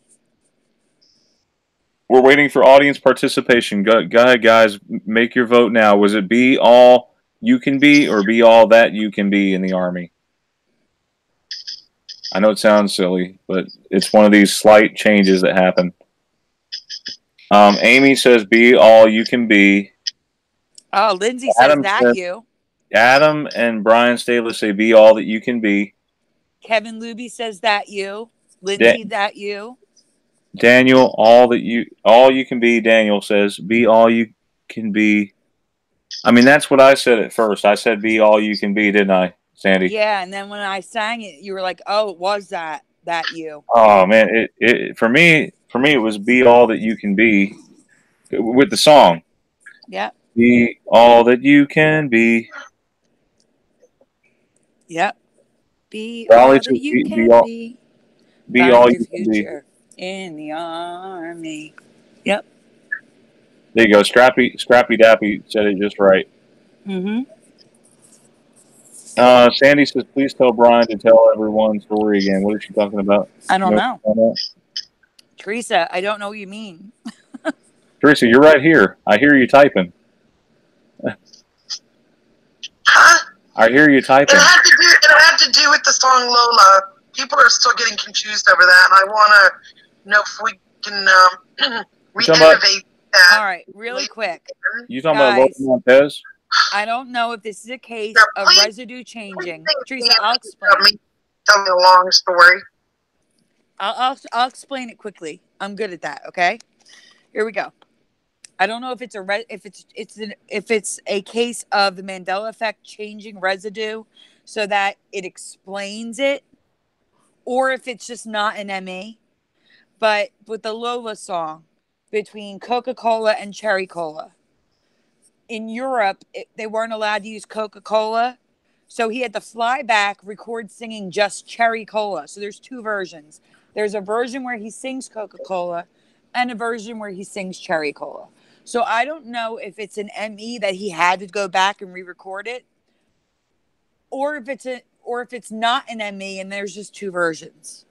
We're waiting for audience participation. Go ahead, guys. Make your vote now. Was it be all you can be or be all that you can be in the Army? I know it sounds silly, but it's one of these slight changes that happen. Amy says, be all you can be. Oh, Lindsay says that you. Adam and Brian Staley say, be all that you can be. Kevin Luby says that you. Lindsay, that you. Daniel, all you can be. Daniel says, be all you can be. I mean, that's what I said at first. I said, be all you can be, didn't I, Sandy? Yeah, and then when I sang it, you were like, "Oh, it was that you." Oh man, it for me it was be all that you can be with the song. Yeah. Be all that you can be. Yep. Be all that you can be. Be all you can be in the Army. Yep. There you go. Scrappy Dappy said it just right. Sandy says, please tell Brian to tell everyone story again. What is she talking about? I don't know. Teresa, I don't know what you mean. Teresa, you're right here. I hear you typing. Huh? I hear you typing. It had to do with the song Lola. People are still getting confused over that, and I want to know if we can re-innovate that. All right, really quick. You talking about Lola Montez? I don't know if this is a case of residue changing. Teresa, I'll explain. Tell me a long story. I'll explain it quickly. I'm good at that. Okay, here we go. I don't know if it's if it's a case of the Mandela effect changing residue so that it explains it, or if it's just not an ME. But with the Lola song between Coca-Cola and Cherry Cola, in Europe they weren't allowed to use Coca-Cola, so he had to fly back, record singing just Cherry Cola. So there's 2 versions. There's a version where he sings Coca-Cola and a version where he sings Cherry Cola. So I don't know if it's an ME that he had to go back and re-record it, or if it's not an ME and there's just 2 versions.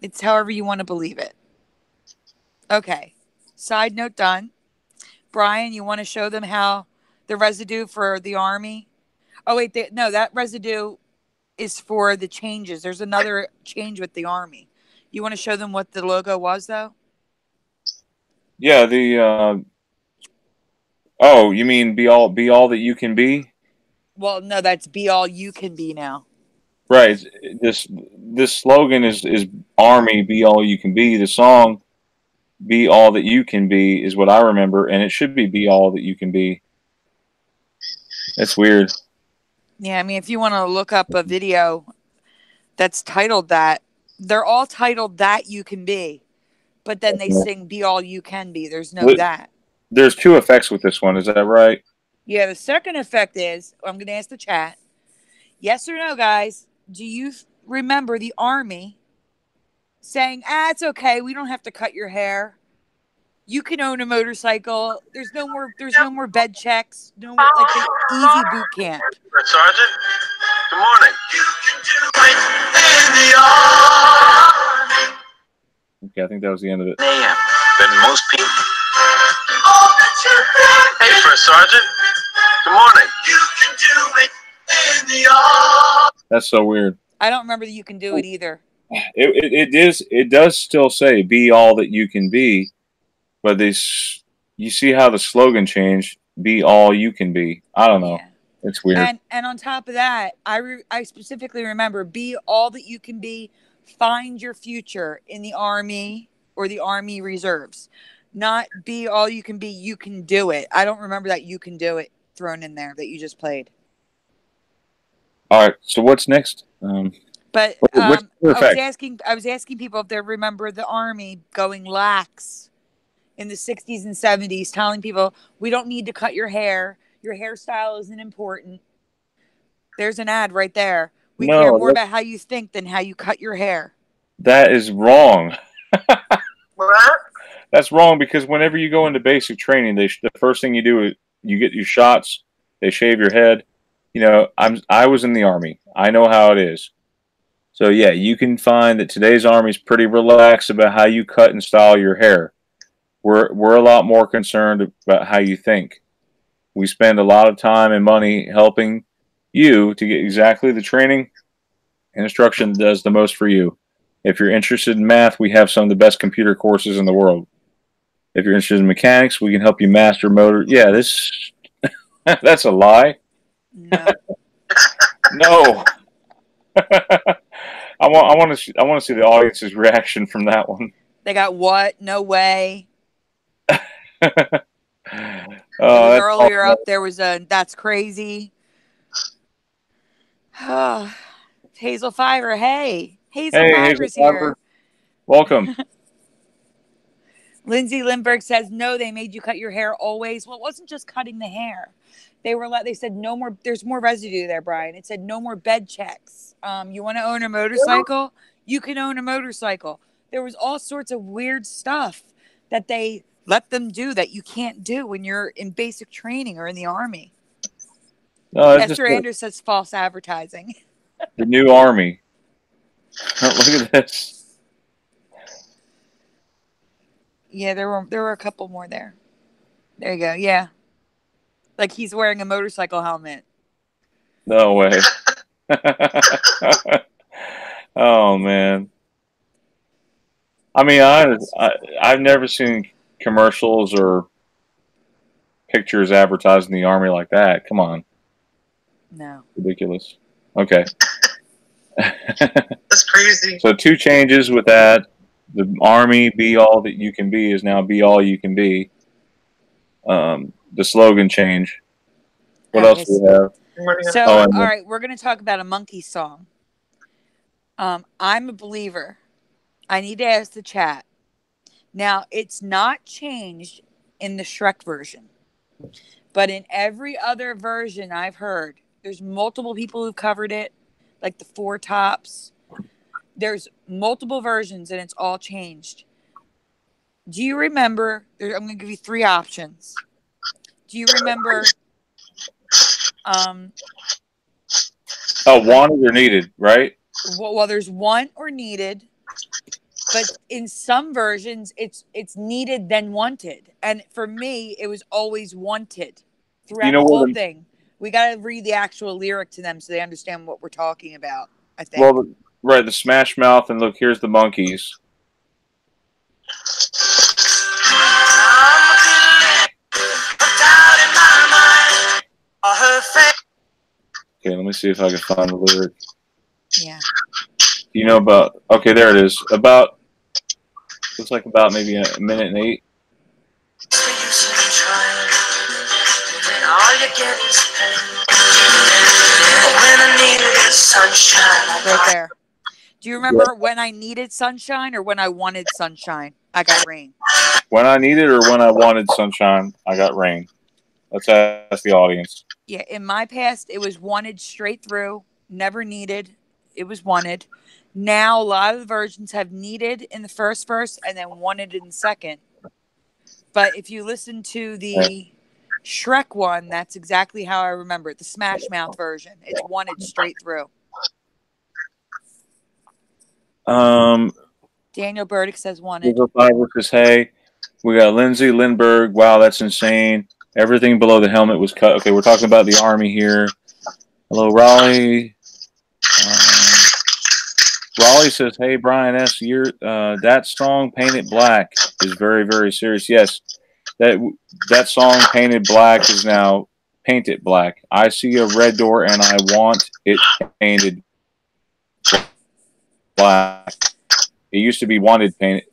It's however you want to believe it. Okay. Side note done. Brian, you want to show them how the residue for the Army? Oh wait, no, that residue is for the changes. There's another change with the Army. You want to show them what the logo was, though? Yeah, oh, you mean be all that you can be? Well, no, that's be all you can be now. Right. This slogan is Army, be all you can be. The song, be all that you can be, is what I remember, and it should be all that you can be. That's weird. Yeah, I mean, if you want to look up a video that's titled that, they're all titled That You Can Be, but then they sing Be All You Can Be. There's no that. There's 2 effects with this one. Is that right? Yeah, the second effect is, I'm going to ask the chat, yes or no, guys, do you remember the army saying, it's okay. We don't have to cut your hair. You can own a motorcycle. There's no more bed checks. No more, like the easy boot camp. Sergeant, good morning. You can do it in the army. Okay, I think that was the end of it. AM, then most people. Hey, First Sergeant, good morning. You can do it in the army. That's so weird. I don't remember that you can do it either. It does still say be all that you can be, but you see how the slogan changed, be all you can be. I don't know. Yeah. It's weird. And on top of that, I specifically remember be all that you can be, find your future in the Army or the Army Reserves. Not be all you can be, you can do it. I don't remember that you can do it thrown in there that you just played. All right, so what's next? But I was asking people if they remember the Army going lax in the 60s and 70s, telling people we don't need to cut your hair. Your hairstyle isn't important. There's an ad right there. We care more about how you think than how you cut your hair. That is wrong. What? That's wrong because whenever you go into basic training, the first thing you do is you get your shots. They shave your head. You know, I was in the Army. I know how it is. So yeah, you can find that today's Army is pretty relaxed about how you cut and style your hair. We're a lot more concerned about how you think. We spend a lot of time and money helping you to get exactly the training and instruction that does the most for you. If you're interested in math, we have some of the best computer courses in the world. If you're interested in mechanics, we can help you master motor. Yeah, that's a lie. No. No. I want to see the audience's reaction from that one. They got what? No way. Earlier up there was that's crazy. Hazel Fiver, hey. Hazel Fiver's here. Welcome. Lindsay Lindbergh says, no, they made you cut your hair always. Well, it wasn't just cutting the hair. They said no more, there's more residue there, Brian. It said no more bed checks. You want to own a motorcycle? You can own a motorcycle. There was all sorts of weird stuff that they let them do that you can't do when you're in basic training or in the Army. No, Esther Anders says false advertising. The new Army. Look at this. Yeah, there were a couple more there. There you go. Yeah. Like he's wearing a motorcycle helmet. No way. Oh, man. I mean, I've never seen commercials or pictures advertising the Army like that. Come on. No. Ridiculous. Okay. That's crazy. So 2 changes with that. The Army, be all that you can be, is now be all you can be. The slogan change. What else do we have? So, all right, we're going to talk about a monkey song. I'm a believer. I need to ask the chat. Now, it's not changed in the Shrek version, but in every other version I've heard, there's multiple people who've covered it, like the Four Tops. There's multiple versions, and it's all changed. Do you remember? I'm going to give you 3 options. Do you remember? Wanted or needed, right? Well, there's want or needed, but in some versions, it's needed then wanted. And for me, it was always wanted throughout the whole thing. We got to read the actual lyric to them so they understand what we're talking about, I think. Well, right, the Smash Mouth, and look, here's the monkeys. Okay, let me see if I can find the lyric. Yeah. You know about, okay, there it is. About, looks like about maybe a minute and 8. Right there. Do you remember when I needed sunshine or when I wanted sunshine? I got rain. When I needed or when I wanted sunshine, I got rain. Let's ask the audience. Yeah, in my past, it was wanted straight through, never needed. it was wanted. Now a lot of the versions have needed in the first verse and then wanted in the second. But if you listen to the Shrek one, that's exactly how I remember it. The Smash Mouth version. It's wanted straight through. Daniel Burdick says wanted. Says, hey, we got Lindsay Lindbergh. Wow, that's insane. Everything below the helmet was cut. Okay, we're talking about the Army here. Hello, Raleigh. Raleigh says, hey, Brian S., that song, Painted Black, is very, very serious. Yes, that song, Painted Black, is now Painted Black. I see a red door and I want it painted black. It used to be wanted painted.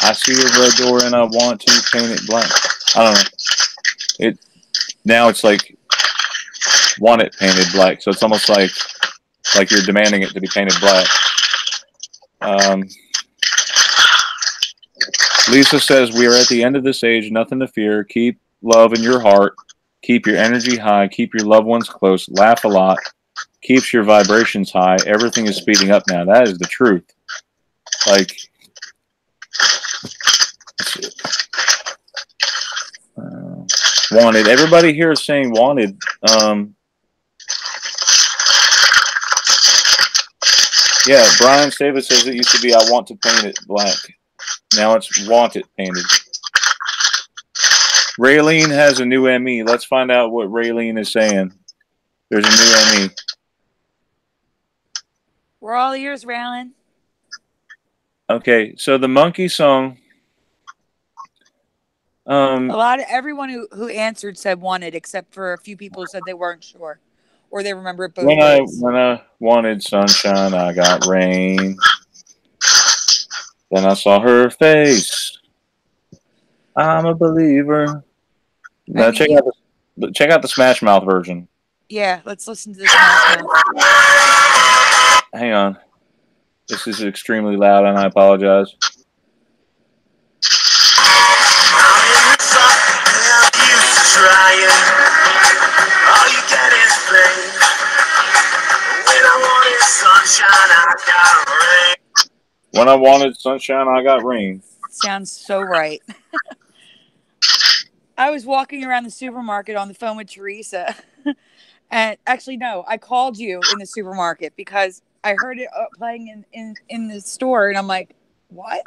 I see a red door and I want to paint it black. I don't know. Now it's like want it painted black. So it's almost like you're demanding it to be painted black. Lisa says, we are at the end of this age. Nothing to fear. Keep love in your heart. Keep your energy high. Keep your loved ones close. Laugh a lot. Keeps your vibrations high. Everything is speeding up now. That is the truth. Like, wanted. Everybody here is saying wanted. Yeah, Brian Davis says it used to be I want to paint it black. Now it's want it painted. Raylene has a new ME. Let's find out what Raylene is saying. There's a new ME. We're all ears, Raylene. Okay, so the monkey song. Everyone who answered said wanted, except for a few people who said they weren't sure, or they remember it both ways. When I wanted sunshine, I got rain. Then I saw her face. I'm a believer. Now check out the Smash Mouth version. Yeah, let's listen to the Smash Mouth. Hang on. This is extremely loud, and I apologize. When I wanted sunshine, I got rain. Sounds so right. I was walking around the supermarket on the phone with Teresa. And actually, no, I called you in the supermarket because I heard it playing in the store. And I'm like, what?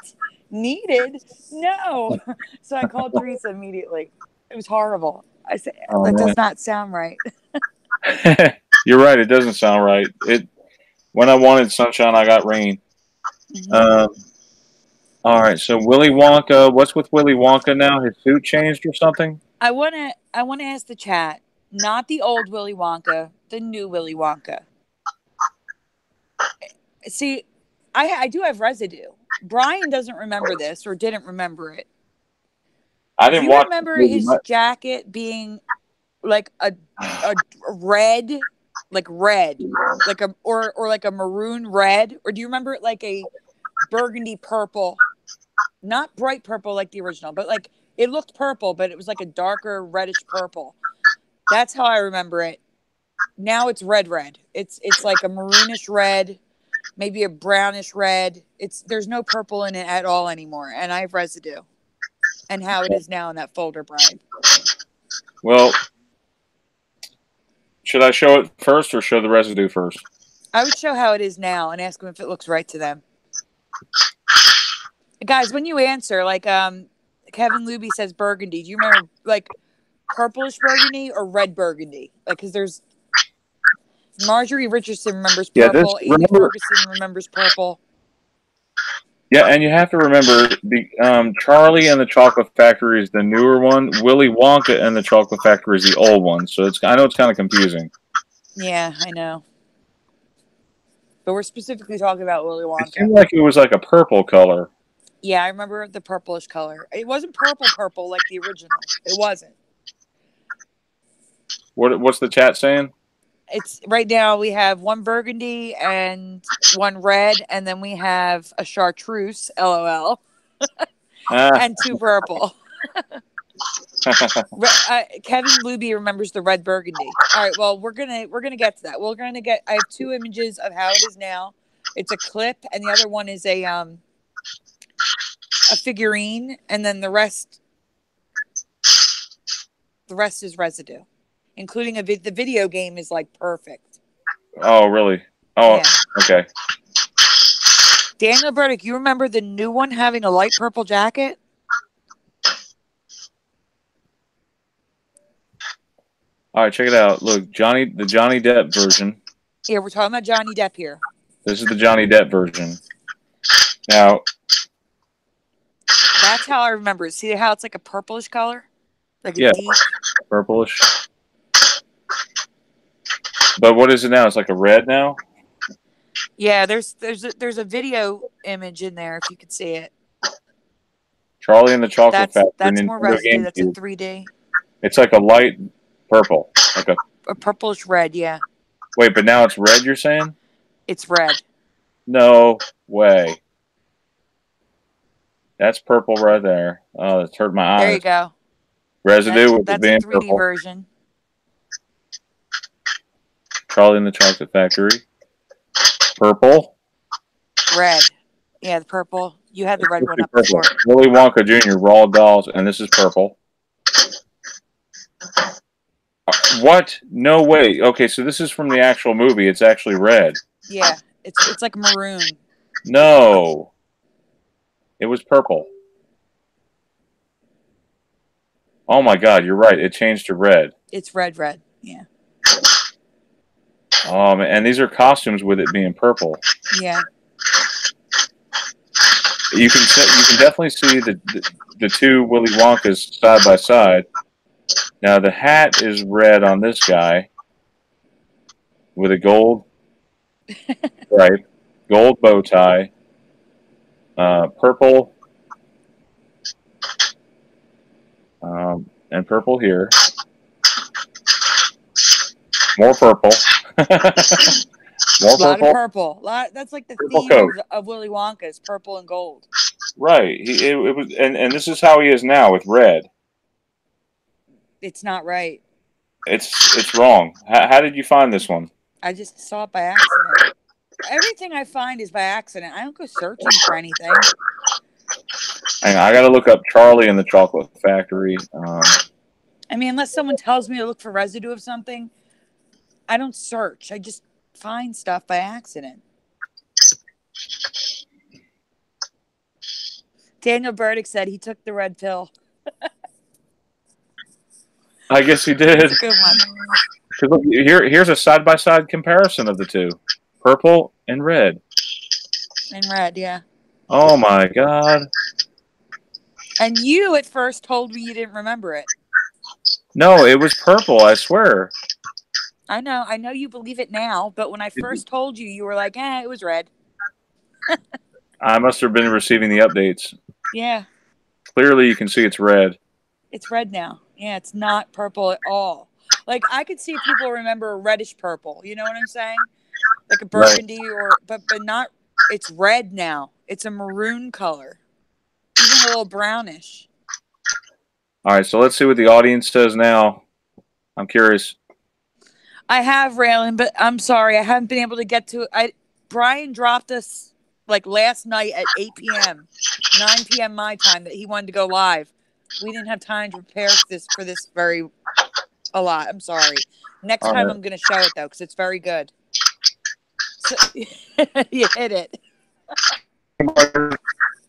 Needed? No. So I called Teresa immediately. It was horrible. I said, that does not sound right. You're right. It doesn't sound right. When I wanted sunshine, I got rain. Mm-hmm. All right. So Willy Wonka, what's with Willy Wonka now? His suit changed or something? I want to ask the chat, not the old Willy Wonka, the new Willy Wonka. See, I do have residue. Brian doesn't remember this or didn't remember it. I didn't watch. Do you remember his jacket being like a red, like a like a maroon red, or do you remember it like a burgundy purple, not bright purple like the original, but like it looked purple, but it was like a darker reddish purple. That's how I remember it. Now it's red. It's like a maroonish red, maybe a brownish red. There's no purple in it at all anymore, and I have residue. And how it is now in that folder, Brian. Well, should I show it first or show the residue first? I would show how it is now and ask them if it looks right to them. Guys, when you answer, like Kevin Luby says burgundy, do you remember like purplish burgundy or red burgundy? Like, because there's Marjorie Richardson remembers purple, Amy Ferguson remembers purple. Yeah, and you have to remember the Charlie and the Chocolate Factory is the newer one. Willy Wonka and the Chocolate Factory is the old one. So I know it's kind of confusing. Yeah, I know. But we're specifically talking about Willy Wonka. It seemed like it was like a purple color. Yeah, I remember the purplish color. It wasn't purple like the original. It wasn't. What's the chat saying? It's right now we have one burgundy and one red, and then we have a chartreuse, LOL, and two purple. Kevin Luby remembers the red burgundy. All right, well, we're gonna get to that. I have two images of how it is now. It's a clip, and the other one is a figurine, and then the rest is residue, including the video game is like perfect. Oh, really? Oh, yeah. Okay. Daniel Burdick, you remember the new one having a light purple jacket? All right, check it out. Look, the Johnny Depp version. Yeah, we're talking about Johnny Depp here. This is the Johnny Depp version. Now, that's how I remember it. See how it's like a purplish color? Like a deep purplish. But what is it now? It's like a red now? Yeah, there's a video image in there if you could see it. Charlie and the Chocolate Factory. That's more residue. That's a 3D. It's like a light purple, like a purplish red. Yeah. Wait, but now it's red. You're saying? It's red. No way. That's purple right there. Oh, it's hurt my eyes. There you go. Residue with that's the a 3D purple. version. Charlie and the Chocolate Factory. Purple. Red. Yeah, the purple. You had the red one up before. Willy Wonka Jr. Raw Dolls, and this is purple. What? No way. Okay, so this is from the actual movie. It's actually red. Yeah, it's like maroon. No. It was purple. Oh my God, you're right. It changed to red. It's red. Yeah. Oh man, and these are costumes with it being purple. Yeah. You can definitely see the two Willy Wonkas side by side. Now the hat is red on this guy with a gold stripe, gold bow tie, purple, and purple here. More purple. More lot of purple. That's like the purple theme of Willy Wonka is purple and gold. Right. It was, and this is how he is now with red. It's not right. It's wrong. How did you find this one? I just saw it by accident. Everything I find is by accident. I don't go searching for anything. Hang on, I got to look up Charlie and the Chocolate Factory. I mean, unless someone tells me to look for residue of something, I don't search. I just find stuff by accident. Daniel Burdick said he took the red pill. I guess he did. That's a good one. Look, here's a side-by-side comparison of the two. Purple and red. And red, yeah. Oh, my God. And you at first told me you didn't remember it. No, it was purple, I swear. I know you believe it now, but when I first told you, you were like, it was red. I must have been receiving the updates. Yeah. Clearly, you can see it's red. It's red now. Yeah, it's not purple at all. Like, I could see if people remember a reddish purple. You know what I'm saying? Like a burgundy but not, it's red now. It's a maroon color. Even a little brownish. All right, so let's see what the audience says now. I'm curious. I have, Raylan, but I'm sorry. I haven't been able to get to it. Brian dropped us like last night at 8 p.m., 9 p.m. my time, that he wanted to go live. We didn't have time to prepare for this a lot. I'm sorry. Next time I'm going to show it, though, because it's very good. So, you hit it. Good.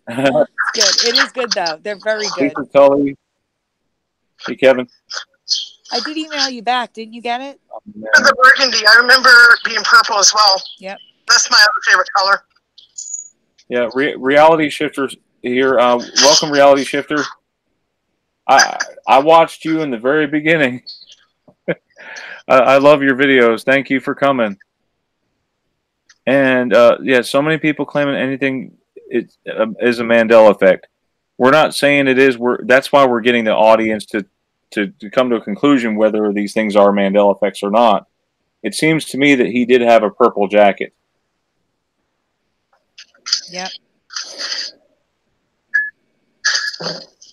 It is good, though. They're very good. Hey, Kevin. I did email you back. Didn't you get it? The burgundy. I remember being purple as well. Yep. That's my other favorite color. Yeah, Reality Shifters here. Welcome, Reality Shifter. I watched you in the very beginning. I love your videos. Thank you for coming. And yeah, so many people claiming anything is a Mandela effect. We're not saying it is. That's why we're getting the audience to come to a conclusion whether these things are Mandela effects or not. It seems to me that he did have a purple jacket. Yep.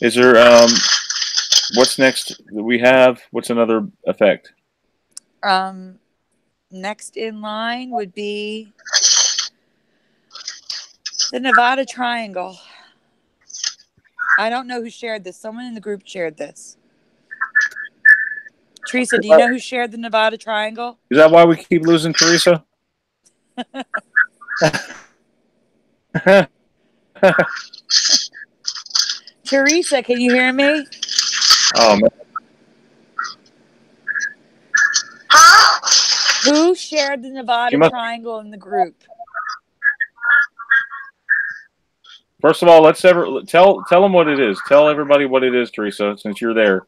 Is there What's next that we have? What's another effect? Next in line would be the Nevada Triangle. I don't know who shared this. Someone in the group shared this. Teresa, do you know who shared the Nevada Triangle? Is that why we keep losing Teresa? Teresa, can you hear me? Oh, man. Who shared the Nevada Triangle in the group? First of all, let's tell them what it is. Tell everybody what it is, Teresa, since you're there.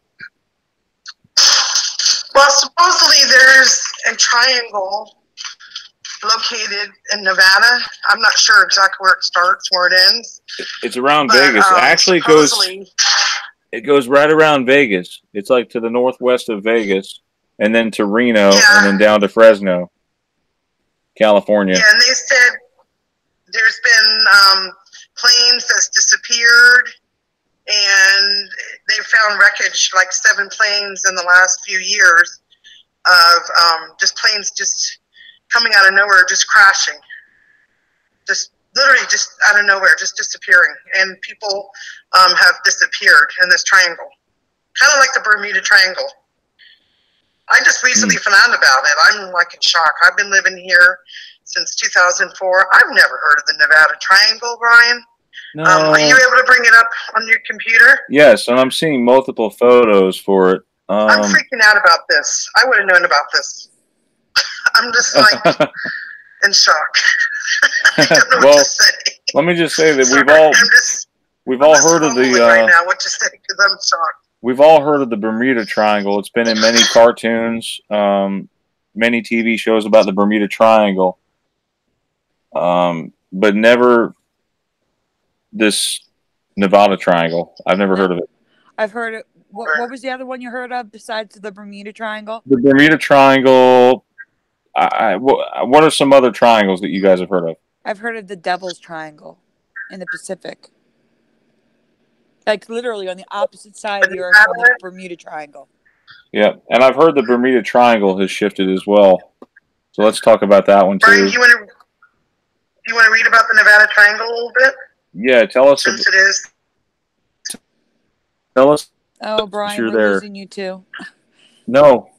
Well, supposedly there's a triangle located in Nevada. I'm not sure exactly where it starts, where it ends. It's around Vegas. Actually, it goes right around Vegas. It's like to the northwest of Vegas, and then to Reno, and then down to Fresno, California. Yeah, and they said there's been planes that's disappeared, and they found wreckage, like 7 planes in the last few years of just planes just coming out of nowhere, just crashing, just literally just out of nowhere, just disappearing, and people have disappeared in this triangle, kind of like the Bermuda Triangle. I just recently found out about it. I'm like in shock. I've been living here since 2004. I've never heard of the Nevada Triangle, Brian. No. Are you able to bring it up on your computer? Yes, and I'm seeing multiple photos for it. I'm freaking out about this. I would have known about this. I'm just like in shock. I don't know what to say. Let me just say that we've all heard of the right now. What to say? Because I'm shocked. We've all heard of the Bermuda Triangle. It's been in many cartoons, many TV shows about the Bermuda Triangle, but never this Nevada Triangle. I've never heard of it. I've heard it. What was the other one you heard of besides the Bermuda Triangle? The Bermuda Triangle. What are some other triangles that you guys have heard of? I've heard of the Devil's Triangle in the Pacific. Like literally on the opposite side of the earth from the Bermuda Triangle. Yeah, and I've heard the Bermuda Triangle has shifted as well. So let's talk about that one too. Brian, do you want to read about the Nevada Triangle a little bit? Yeah, tell us. Since it is. Tell us. Oh, Brian, we're losing you too. No.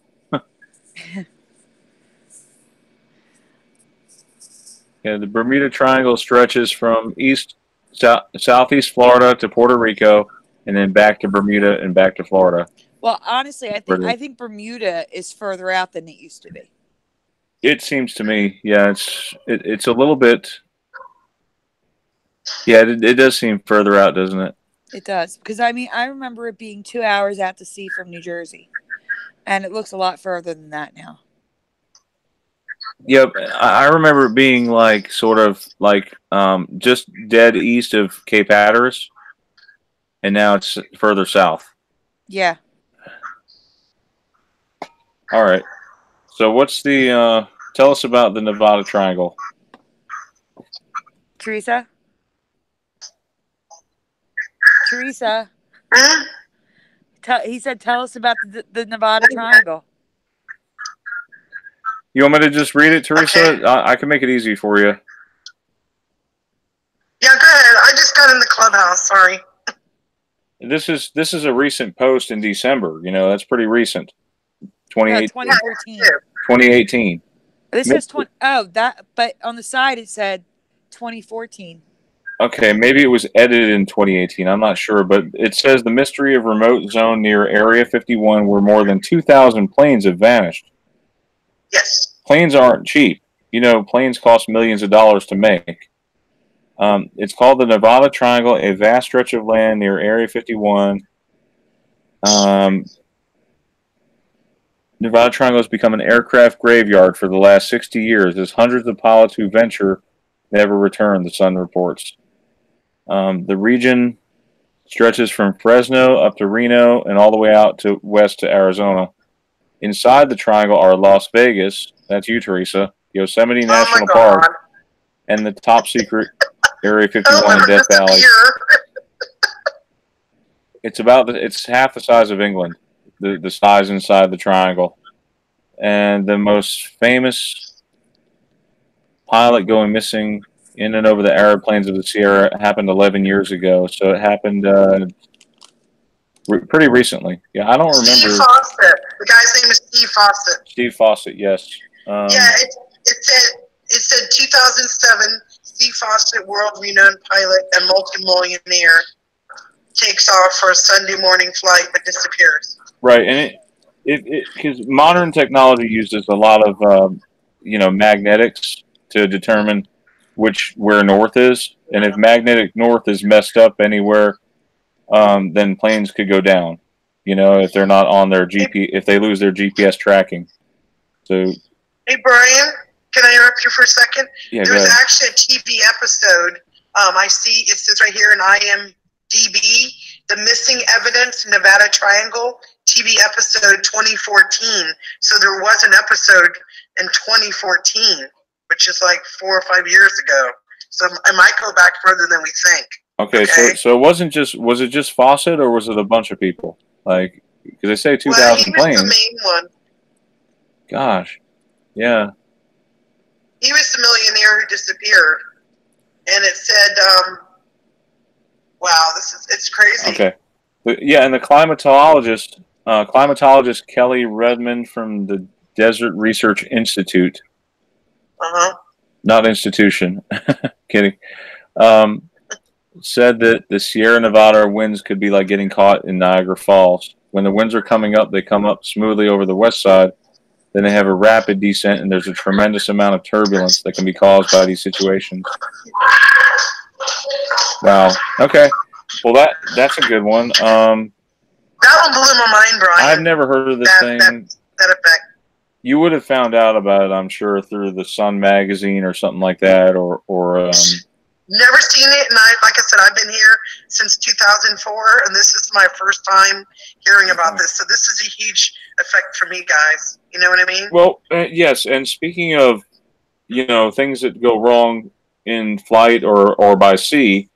Yeah, the Bermuda Triangle stretches from southeast Florida to Puerto Rico, and then back to Bermuda and back to Florida. Well, honestly, I think Bermuda is further out than it used to be. It seems to me, yeah, it's a little bit. Yeah, it does seem further out, doesn't it? It does, because I mean, I remember it being 2 hours out to sea from New Jersey, and it looks a lot further than that now. Yep, I remember it being like sort of like just dead east of Cape Hatteras, and now it's further south. Yeah. All right. So what's the tell us about the Nevada Triangle? Teresa? Teresa? He said tell us about the Nevada Triangle. You want me to just read it, Teresa? Okay. I can make it easy for you. Yeah, go ahead. I just got in the clubhouse. Sorry. This is a recent post in December. You know, that's pretty recent. 2014. 2018. This says 20. Oh, that. But on the side it said 2014. Okay, maybe it was edited in 2018. I'm not sure, but it says the mystery of remote zone near Area 51, where more than 2,000 planes have vanished. Yes. Planes aren't cheap. You know, planes cost millions of dollars to make. It's called the Nevada Triangle, a vast stretch of land near Area 51. Nevada Triangle has become an aircraft graveyard for the last 60 years, as hundreds of pilots who venture never return, the Sun reports. The region stretches from Fresno up to Reno and all the way out to west to Arizona. Inside the triangle are Las Vegas, that's you, Teresa, Yosemite National Park, and the top secret Area 51 in Death Valley. It's it's half the size of England, the size inside the triangle. And the most famous pilot going missing in and over the arid plains of the Sierra happened 11 years ago. So it happened pretty recently. Yeah, I don't remember. Steve Fawcett. The guy's name is Steve Fawcett. Steve Fawcett, yes. Yeah, it said 2007. Steve Fawcett, world-renowned pilot and multi-millionaire, takes off for a Sunday morning flight but disappears. Right, and because modern technology uses a lot of magnetics to determine where north is, and if magnetic north is messed up anywhere, then planes could go down. If they're not on their if they lose their GPS tracking. So, hey Brian, can I interrupt you for a second? Yeah, there's actually a TV episode. I see it says right here in IMDb, The Missing Evidence Nevada Triangle TV episode 2014. So there was an episode in 2014, which is like 4 or 5 years ago. So I might go back further than we think. Okay. So was it just Fawcett, or was it a bunch of people? Like, because they say 2,000 planes. He was the main one. Gosh, yeah. He was the millionaire who disappeared, and it said, "Wow, it's crazy." Okay, yeah, and the climatologist Kelly Redmond from the Desert Research Institute. Not institution. Kidding. Said that the Sierra Nevada winds could be like getting caught in Niagara Falls. When the winds are coming up, they come up smoothly over the west side. Then they have a rapid descent, and there's a tremendous amount of turbulence that can be caused by these situations. Wow. Okay. Well, that's a good one. That one blew my mind, Brian. I've never heard of this thing. That effect. You would have found out about it, I'm sure, through the Sun magazine or something like that, or Never seen it, and like I said, I've been here since 2004, and this is my first time hearing about this. So this is a huge effect for me, guys. You know what I mean? Well, yes. And speaking of, things that go wrong in flight or by sea,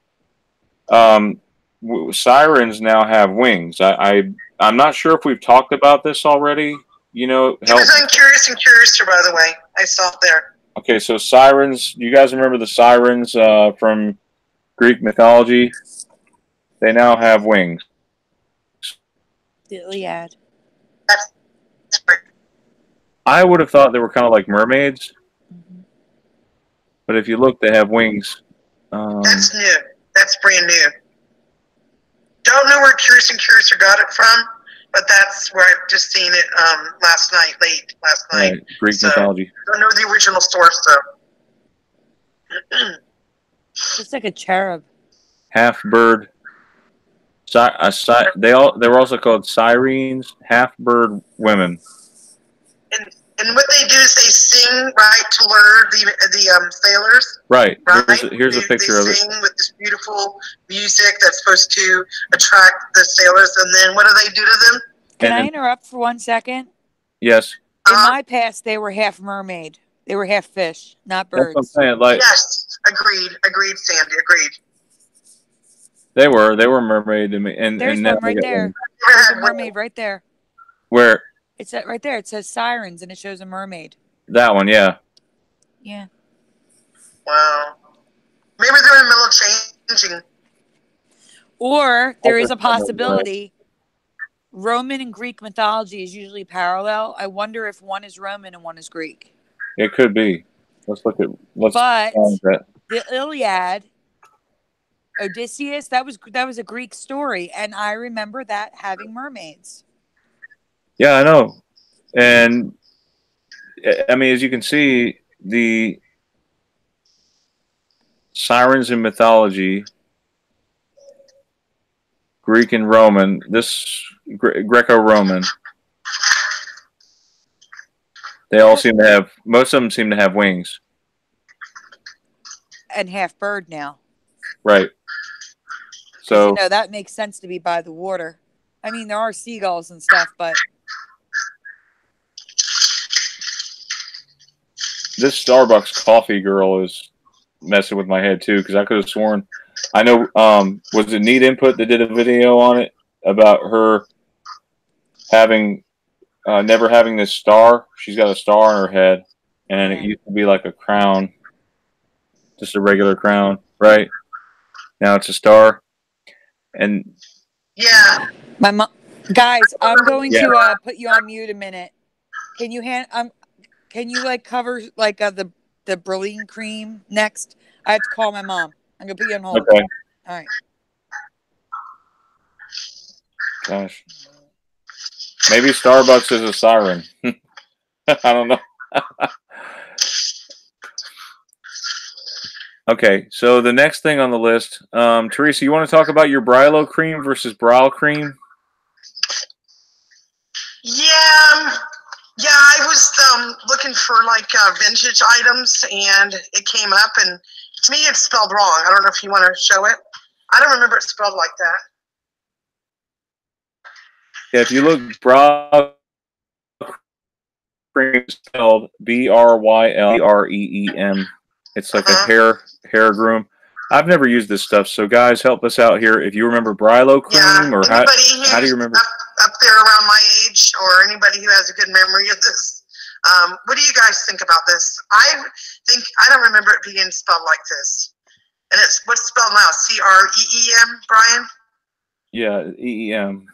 sirens now have wings. I'm not sure if we've talked about this already. It was on Curious and Curiouser, by the way. I saw it there. Okay, so sirens, you guys remember the sirens from Greek mythology? They now have wings. The Iliad. That's great. I would have thought they were kind of like mermaids. But if you look, they have wings. That's new. That's brand new. Don't know where Curious and Curiouser got it from, but that's where I've just seen it late last night. Right. Greek mythology. Don't know the original source, though. It's like a cherub. Half bird. They were also called sirens, half bird women. And what they do is they sing, right, to lure the sailors. Right. Right. Here's a picture of it. They sing with this beautiful music that's supposed to attract the sailors, and then what do they do to them? Can I interrupt for 1 second? Yes. In my past, they were half mermaid. They were half fish, not birds. That's what I'm saying. Yes, agreed, Sandy, agreed. They were mermaid, and there's one right there. There's a mermaid right there. Where? It's right there. It says Sirens, and it shows a mermaid. That one, yeah. Yeah. Wow. Maybe they're in the middle of changing. Or there is a possibility. Roman and Greek mythology is usually parallel. I wonder if one is Roman and one is Greek. It could be. Let's look at. But the Iliad, Odysseus, that was a Greek story, and I remember that having mermaids. Yeah, I know. And I mean, as you can see, the sirens in mythology, Greek and Roman, this Greco-Roman, they all seem to have, most of them seem to have wings. And half bird now. Right. So, that makes sense to be by the water. I mean, there are seagulls and stuff, but this Starbucks coffee girl is messing with my head too, because I could have sworn, I know, was it Neat Input that did a video on it? about her having never having this star. She's got a star on her head, and it used to be like a crown, just a regular crown, right? Now it's a star, and yeah. My mom, guys, I'm going to put you on mute a minute. Can you Can you like cover like the Brylocreem next? I have to call my mom. I'm gonna put you on hold. Okay. All right. Gosh. Maybe Starbucks is a siren. I don't know. Okay, so the next thing on the list, Teresa, you want to talk about your Brylocreem versus Brylcreem? Yeah, I was looking for like vintage items, and it came up, and to me it's spelled wrong. I don't know if you want to show it. I don't remember it spelled like that. Yeah, if you look, Brylocreem spelled Brylcreem. It's like a hair groom. I've never used this stuff, so guys, help us out here. If you remember Brylocreem, or how do you remember? Up there around my age, or anybody who has a good memory of this, what do you guys think about this? I don't remember it being spelled like this, and it's what's spelled now? CREEM, Brian. Yeah, EEM.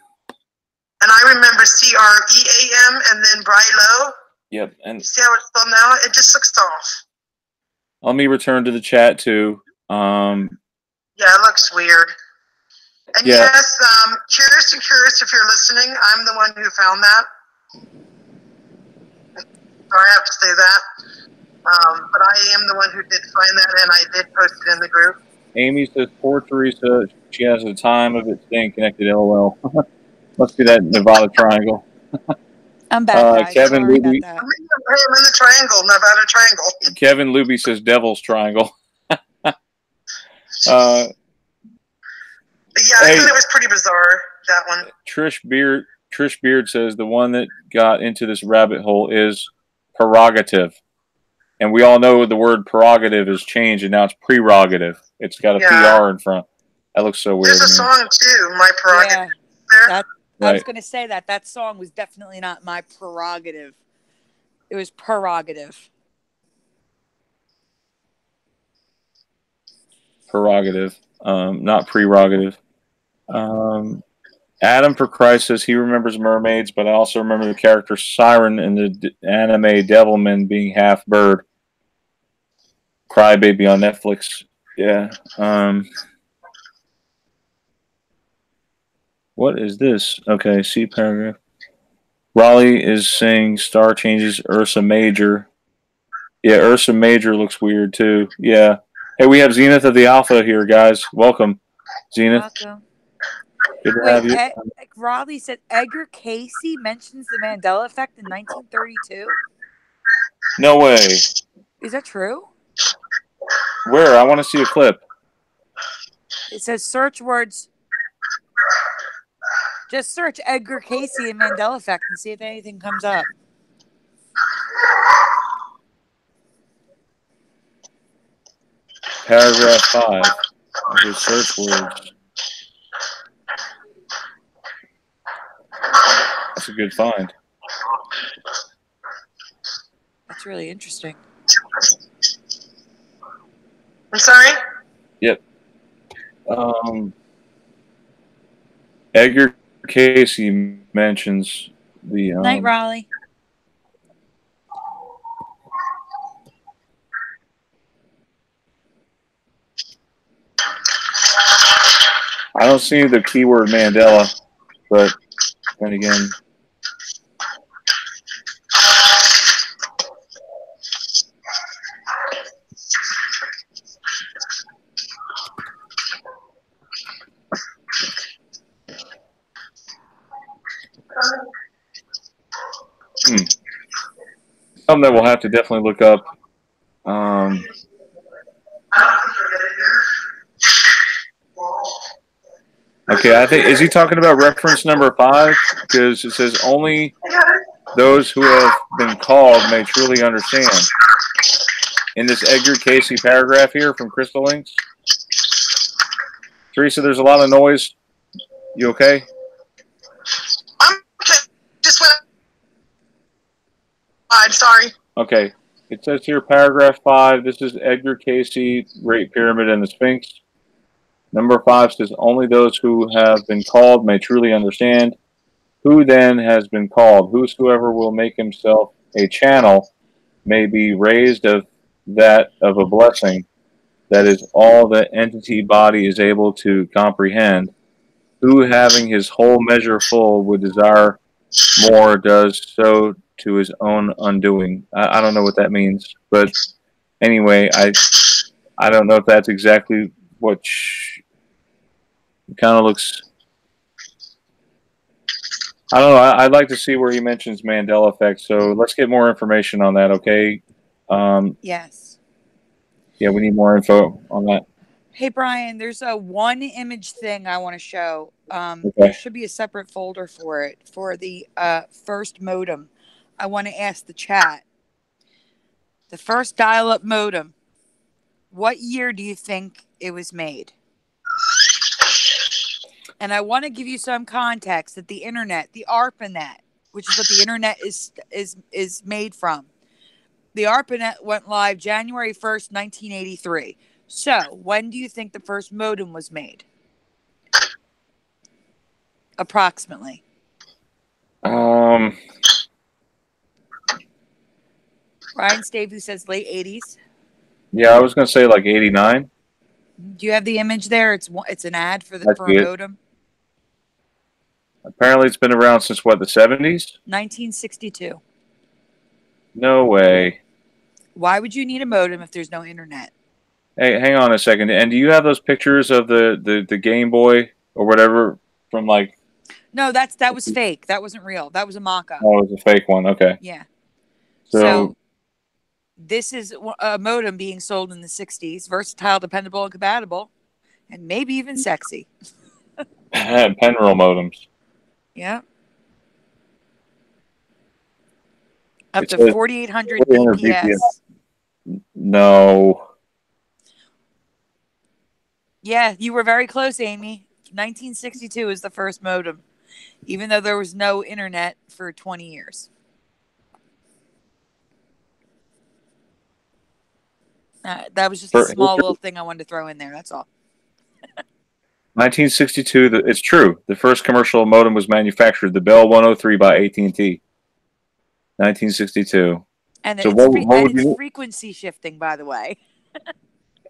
And I remember CREAM, and then Brylo. Yep, and you see how it's spelled now? It just looks off. Let me return to the chat too. Yeah, it looks weird. And yes, curious if you're listening, I'm the one who found that. So I have to say that. But I am the one who did find that, and I did post it in the group. Amy says, poor Teresa, she has a time of it staying connected, LOL. Must be that Nevada Triangle. I'm back, guys. Kevin Sorry Luby, about that. I'm in the triangle, Nevada Triangle. Kevin Luby says Devil's Triangle. But yeah, I thought it was pretty bizarre, that one. Trish Beard says the one that got into this rabbit hole is prerogative. And we all know the word prerogative has changed, and now it's prerogative. It's got a PR in front. That looks so weird. There's a song, too, My Prerogative. Yeah, I was going to say that. That song was definitely not My Prerogative. It was Prerogative. Prerogative, not prerogative. Adam for Christ says he remembers mermaids, but I also remember the character Siren in the anime Devilman being half bird. Crybaby on Netflix. Yeah. What is this? Okay, see paragraph. Raleigh is saying star changes Ursa Major. Yeah, Ursa Major looks weird too. Yeah. Hey, we have Zenith of the Alpha here, guys. Welcome, Zenith. Welcome. Good to have you. Raleigh said Edgar Casey mentions the Mandela effect in 1932. No way. Is that true? Where? I want to see a clip. It says search words. Just search Edgar Casey and Mandela effect and see if anything comes up. Paragraph 5. Okay, search words. That's a good find. That's really interesting. I'm sorry? Yep. Edgar Casey mentions the... Night, Raleigh. I don't see the keyword Mandela, but then again... Something that we'll have to definitely look up. Okay, I think, is he talking about reference number 5? Because it says only those who have been called may truly understand. In this Edgar Casey paragraph here from Crystal Links. Teresa, there's a lot of noise. You okay? 5, sorry. Okay. It says here, paragraph 5, this is Edgar Casey, Great Pyramid and the Sphinx. Number 5 says, only those who have been called may truly understand. Who then has been called? Whosoever will make himself a channel may be raised of that of a blessing. That is all the entity body is able to comprehend. Who, having his whole measure full, would desire more, does so to his own undoing. I don't know what that means, but anyway, I don't know if that's exactly what kind of looks. I don't know. I'd like to see where he mentions Mandela effect. So let's get more information on that, okay? Yes. Yeah, we need more info on that. Hey, Brian, there's a one image thing I want to show. Okay. There should be a separate folder for it, for the first modem. I want to ask the chat. The first dial-up modem, what year do you think it was made? And I want to give you some context that the internet, the ARPANET, which is what the internet is made from. The ARPANET went live January 1st, 1983. So, when do you think the first modem was made? Approximately. Ryan Stavey says late 80s. Yeah, I was going to say like 89. Do you have the image there? It's an ad for a modem. Apparently, it's been around since what, the 70s? 1962. No way. Why would you need a modem if there's no internet? Hey, hang on a second. And do you have those pictures of the Game Boy or whatever from like? No, that was fake. That wasn't real. That was a mock-up. Oh, it was a fake one. Okay. Yeah. So this is a modem being sold in the 60s. Versatile, dependable, and compatible. And maybe even sexy. Penroll modems. Yeah. Up to 4,800 BPS. No. Yeah, you were very close, Amy. 1962 is the first modem, even though there was no internet for 20 years. That was just a small little thing I wanted to throw in there. That's all. 1962. It's true. The first commercial modem was manufactured, the Bell 103 by AT&T. 1962. And so it's frequency shifting, by the way.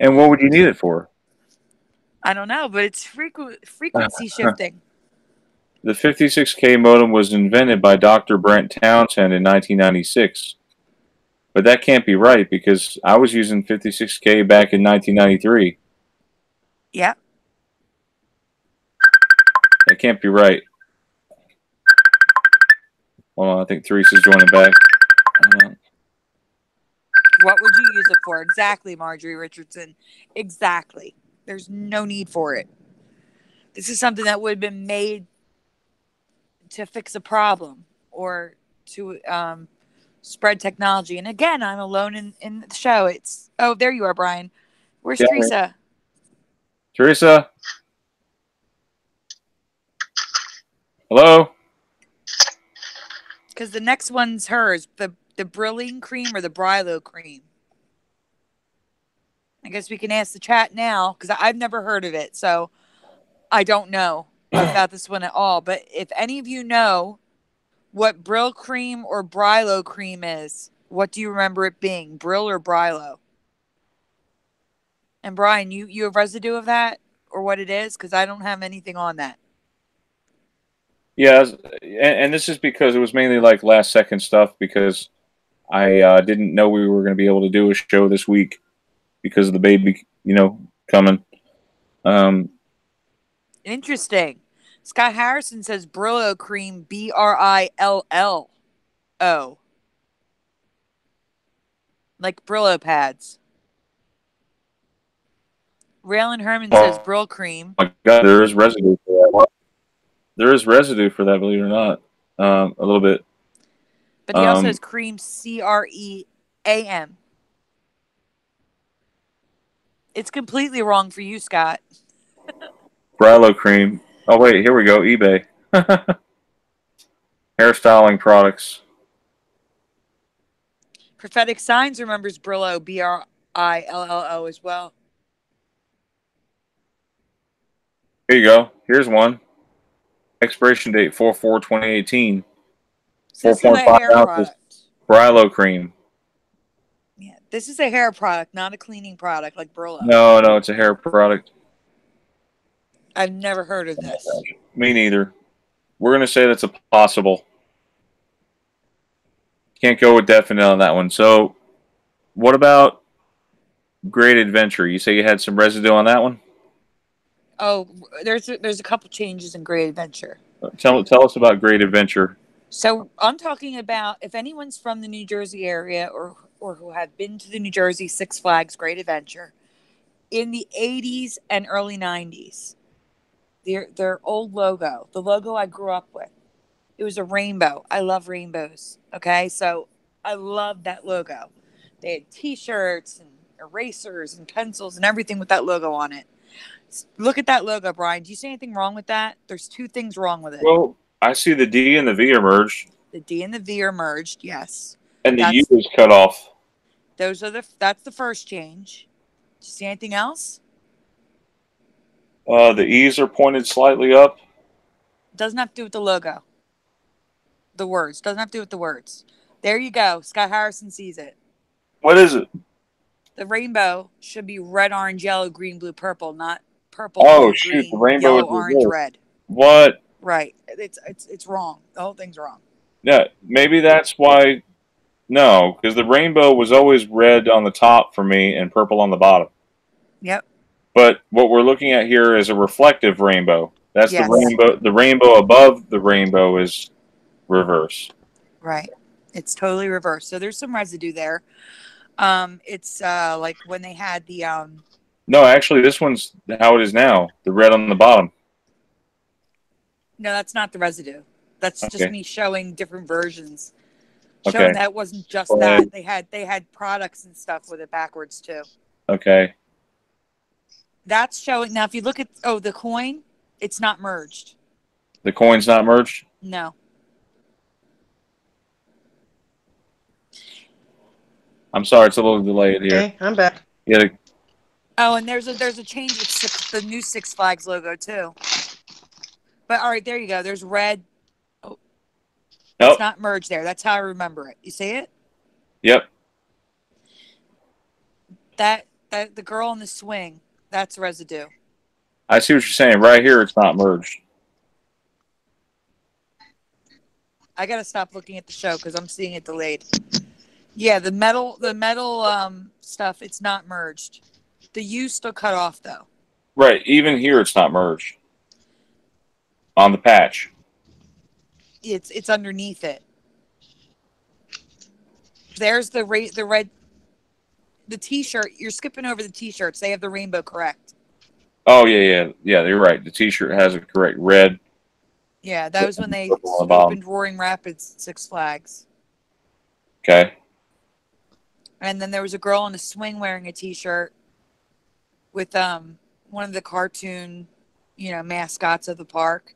And what would you need it for? I don't know, but it's frequency shifting. The 56K modem was invented by Dr. Brent Townsend in 1996. But that can't be right because I was using 56K back in 1993. Yeah. That can't be right. Hold on, I think Teresa's joining back. What would you use it for? Exactly, Marjorie Richardson. Exactly. There's no need for it. This is something that would have been made to fix a problem or to spread technology. And again, I'm alone in the show. Oh, there you are, Brian. Where's Teresa? Teresa? Hello? Because the next one's hers. The Brylocreem or the Brylocreem. I guess we can ask the chat now because I've never heard of it. So I don't know about this one at all. But if any of you know what Brylcreem or Brylocreem is, what do you remember it being? Bryl or Brylo? And Brian, you have residue of that or what it is? Because I don't have anything on that. Yeah, and this is because it was mainly like last second stuff because I didn't know we were going to be able to do a show this week because of the baby, coming. Interesting. Scott Harrison says Brylocreem, Brillo. Like Brillo pads. Raylan Herman says Brylcreem. Oh my God, there is residue for that. There is residue for that, believe it or not. A little bit. But he also has cream, CREAM. It's completely wrong for you, Scott. Brylocreem. Oh, wait, here we go. eBay. Hairstyling products. Prophetic Signs remembers Brillo, Brillo as well. Here you go. Here's one. Expiration date 4/4/2018. So this is a hair product. Brylocreem. Yeah, this is a hair product, not a cleaning product like Brillo. No, it's a hair product. I've never heard of this. Me neither. We're going to say that's a possible. Can't go with definite on that one. So, what about Great Adventure? You say you had some residue on that one? Oh, there's a couple changes in Great Adventure. Tell us about Great Adventure. So I'm talking about if anyone's from the New Jersey area or who have been to the New Jersey Six Flags Great Adventure in the 80s and early 90s, their old logo, the logo I grew up with, it was a rainbow. I love rainbows. Okay, so I love that logo. They had T-shirts and erasers and pencils and everything with that logo on it. Look at that logo, Brian. Do you see anything wrong with that? There's two things wrong with it. Well, I see the D and the V are merged. The D and the V are merged, yes. And the U is cut off. That's the first change. Do you see anything else? The E's are pointed slightly up. Doesn't have to do with the logo. The words. Doesn't have to do with the words. There you go. Scott Harrison sees it. What is it? The rainbow should be red, orange, yellow, green, blue, purple, not purple. Oh, blue, shoot. green, The rainbow yellow, is orange, red. What? Right. It's wrong. The whole thing's wrong. Yeah, maybe that's why. No, because the rainbow was always red on the top for me and purple on the bottom. Yep. But what we're looking at here is a reflective rainbow. That's yes. the rainbow. The rainbow above the rainbow is reverse. Right. It's totally reverse. So there's some residue there. It's like when they had the No, actually, this one's how it is now. The red on the bottom. No, that's not the residue. That's just me showing different versions. Okay. Showing that it wasn't just that. They had products and stuff with it backwards too. Okay. That's showing now. If you look at the coin, it's not merged. The coin's not merged? No. I'm sorry, it's a little delayed here. Okay, I'm back. Yeah. Oh, and there's a change with the new Six Flags logo too. But all right, there you go. There's red. Oh, it's not merged there. That's how I remember it. You see it? Yep. That the girl in the swing. That's residue. I see what you're saying. Right here, it's not merged. I gotta stop looking at the show because I'm seeing it delayed. Yeah, the metal stuff. It's not merged. The U still cut off though. Right. Even here, it's not merged. On the patch. It's underneath it. There's the red. The T-shirt. You're skipping over the T-shirts. They have the rainbow correct. Oh yeah. You're right. The T-shirt has it correct. Red. Yeah, that was when they opened Roaring Rapids Six Flags. Okay. And then there was a girl in a swing wearing a T-shirt with one of the cartoon, mascots of the park,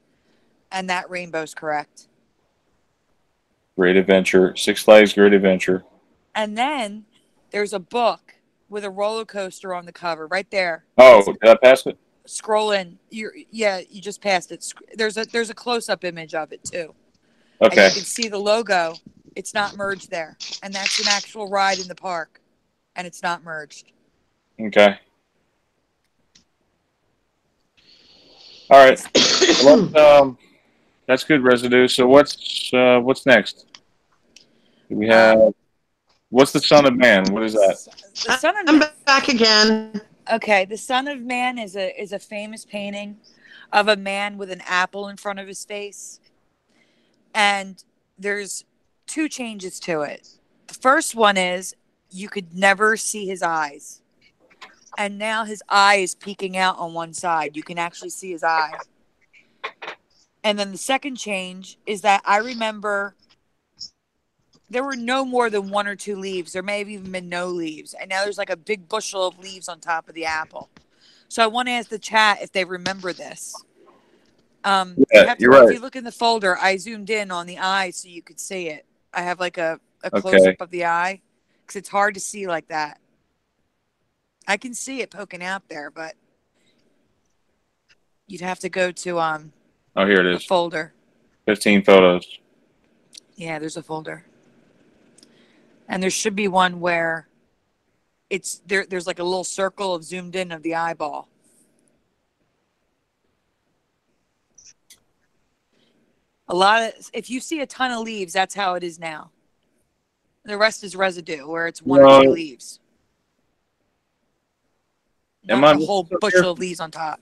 and that rainbow's correct. Great Adventure, Six Flags Great Adventure. And then there's a book with a roller coaster on the cover right there. Oh, did I pass it? Scroll in. You just passed it. There's a close-up image of it too. Okay. And you can see the logo. It's not merged there, and that's an actual ride in the park, and it's not merged. Okay. All right. That's good residue. So what's next? We have what's the Son of Man? What is that? The Son of I'm back again. Okay, the Son of Man is a famous painting of a man with an apple in front of his face, and there's two changes to it. The first one is you could never see his eyes, and now his eye is peeking out on one side. You can actually see his eye. And then the second change is that I remember there were no more than one or two leaves. There may have even been no leaves. And now there's like a big bushel of leaves on top of the apple. So I want to ask the chat if they remember this. You're right. If you look in the folder, I zoomed in on the eye so you could see it. I have like a close-up of the eye. because it's hard to see like that. I can see it poking out there, but you'd have to go to oh, here it is. Folder. 15 photos. Yeah, there's a folder. And there should be one where it's there's like a little circle of zoomed in of the eyeball. If you see a ton of leaves, that's how it is now. The rest is residue, where it's one or two leaves. Not a whole bushel of leaves on top.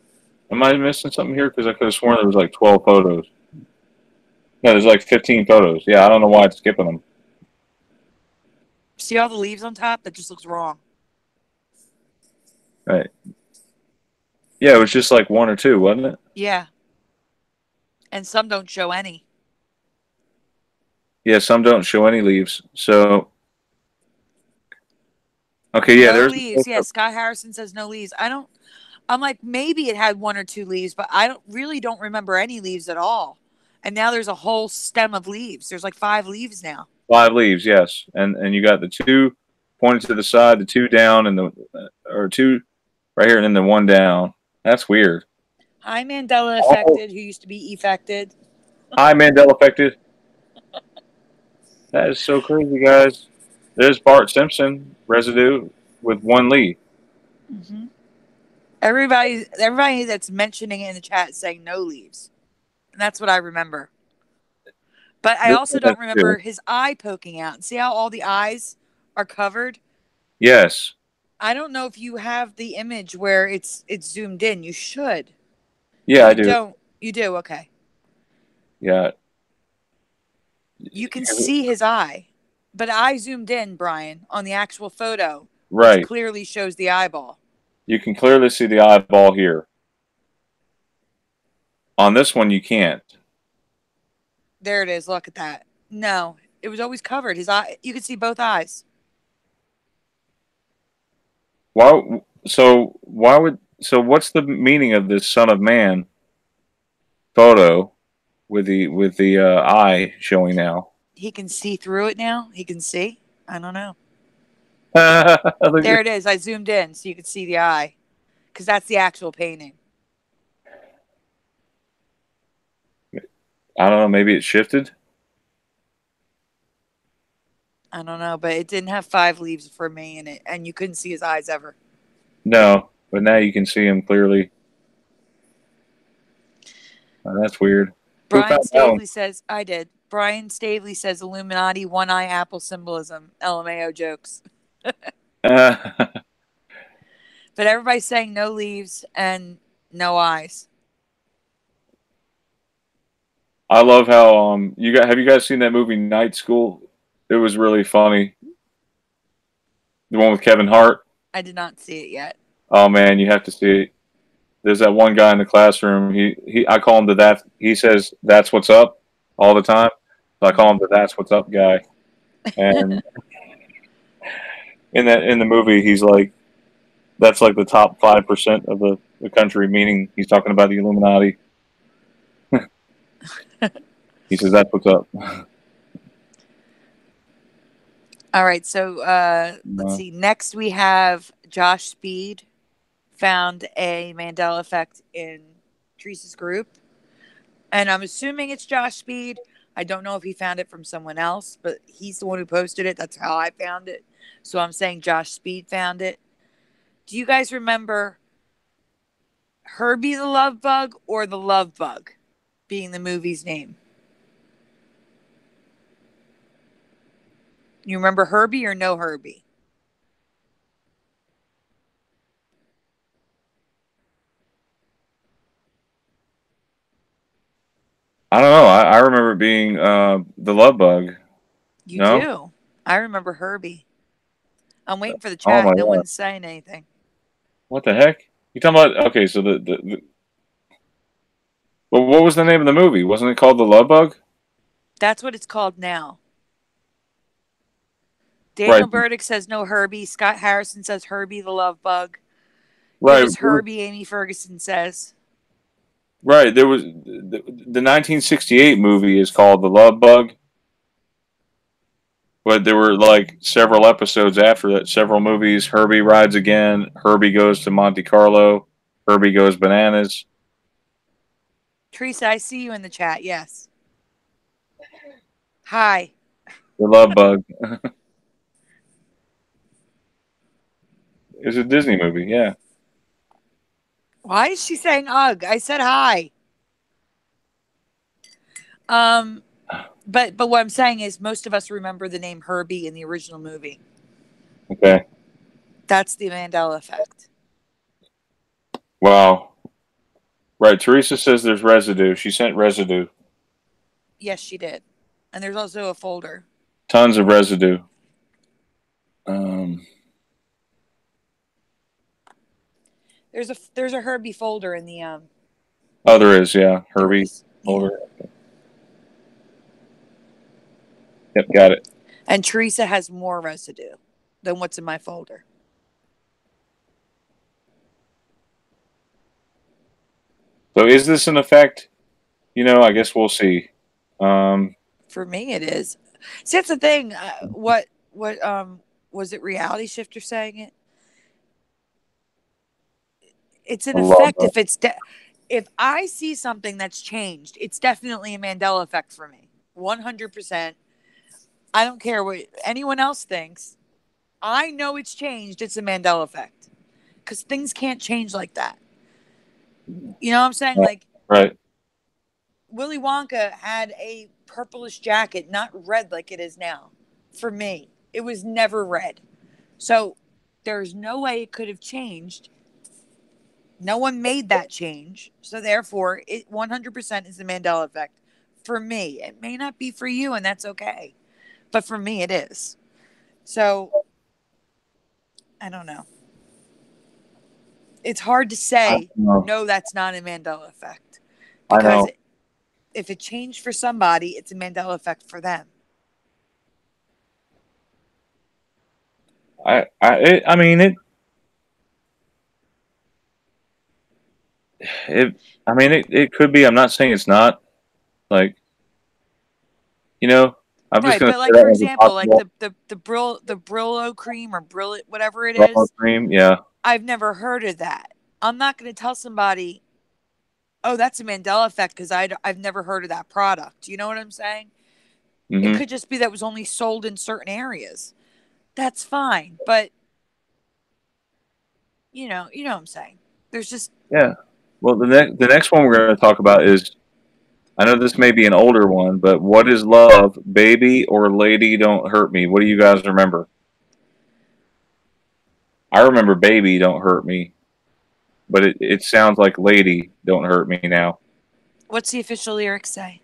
Am I missing something here? Because I could have sworn there was like 12 photos. No, there's like 15 photos. Yeah, I don't know why it's skipping them. See all the leaves on top? That just looks wrong. Right. Yeah, it was just like one or two, wasn't it? Yeah. And some don't show any. Yeah, some don't show any leaves. So, okay, yeah, there's leaves. Yeah, Scott Harrison says no leaves. I'm like, maybe it had one or two leaves, but I don't remember any leaves at all. And now there's a whole stem of leaves. There's like 5 leaves now. 5 leaves, yes. And you got the 2 pointed to the side, the 2 down, and or 2 right here, and then the 1 down. That's weird. Hi, Mandela affected, who used to be affected. Hi, Mandela affected. That is so crazy, guys. There's Bart Simpson, residue, with 1 leaf. Mm-hmm. Everybody that's mentioning it in the chat is saying no leaves. And that's what I remember. But I also don't remember his eye poking out. See how all the eyes are covered? Yes. I don't know if you have the image where it's zoomed in. You should. Yeah, I do. You do? Okay. Yeah. You can see his eye. But I zoomed in, Brian, on the actual photo. Right. Which clearly shows the eyeball. You can clearly see the eyeball here. On this one, you can't. There it is. Look at that. No, it was always covered. His eye. You could see both eyes. So what's the meaning of this Son of Man photo with the eye showing now? He can see through it now. He can see. I don't know. There it is. I zoomed in so you could see the eye, because that's the actual painting. I don't know. Maybe it shifted. I don't know, but it didn't have 5 leaves for me in it, and you couldn't see his eyes ever. No, but now you can see him clearly. Oh, that's weird. Brian Stavely says, I did. Brian Stavely says Illuminati, 1-eye apple symbolism. LMAO jokes. But everybody's saying no leaves and no eyes. I love how have you guys seen that movie Night School? It was really funny. The one with Kevin Hart. I did not see it yet. Oh man, you have to see it. There's that one guy in the classroom. I call him that. He says that's what's up all the time. So I call him the that's what's up guy. And in the movie, he's like, that's like the top 5% of the country, meaning he's talking about the Illuminati. He says that's what's up. All right, so let's see. Next, we have Josh Speed found a Mandela effect in Teresa's group. And I'm assuming it's Josh Speed. I don't know if he found it from someone else, but he's the one who posted it. That's how I found it. So I'm saying Josh Speed found it. Do you guys remember Herbie the Lovebug or the Lovebug being the movie's name? You remember Herbie or no Herbie? I don't know. I remember it being the Lovebug. You do? I remember Herbie. I'm waiting for the chat. Oh no one's saying anything. What the heck? You talking about? Okay, so But what was the name of the movie? Wasn't it called The Lovebug? That's what it's called now. Daniel Burdick says no Herbie. Scott Harrison says Herbie the Lovebug. Right. It was Herbie, Amy Ferguson says. Right. There was the 1968 movie is called The Lovebug. But there were like several episodes after that, several movies. Herbie rides again. Herbie goes to Monte Carlo. Herbie goes bananas. Teresa, I see you in the chat. Yes. Hi. The Lovebug. It's a Disney movie, yeah. Why is she saying ugh? I said hi. But what I'm saying is most of us remember the name Herbie in the original movie. Okay. That's the Mandela effect. Wow. Right. Teresa says there's residue. She sent residue. Yes, she did. And there's also a folder. Tons of residue. There's a Herbie folder in the Oh, there is, yeah. Herbie folder. Yeah. Yep, got it. And Teresa has more residue than what's in my folder. So is this an effect? You know, I guess we'll see. For me, it is. See, that's the thing. What was it? Reality Shifter saying it? It's an effect if it's if I see something that's changed, it's definitely a Mandela effect for me. 100%. I don't care what anyone else thinks. I know it's changed. It's a Mandela effect. Because things can't change like that. You know what I'm saying? Like, right. Willy Wonka had a purplish jacket, not red like it is now. For me, it was never red. So there's no way it could have changed. No one made that change. So therefore, it 100% is the Mandela effect. For me, it may not be for you, and that's okay. But for me, it is. So I don't know. It's hard to say, no, that's not a Mandela effect. Because if it changed for somebody, it's a Mandela effect for them. I mean, it could be. I'm not saying it's not. Like, you know, I'm just going to. But like for example, like the Brylocreem or whatever it is. Brylocreem, yeah. I've never heard of that. I'm not going to tell somebody, oh, that's a Mandela effect because I've never heard of that product. You know what I'm saying? Mm-hmm. It could just be that it was only sold in certain areas. That's fine, but you know what I'm saying. There's just Well, the next one we're going to talk about is, I know this may be an older one, but what is love, baby or lady don't hurt me? What do you guys remember? I remember baby don't hurt me, but it sounds like lady don't hurt me now. What's the official lyrics say?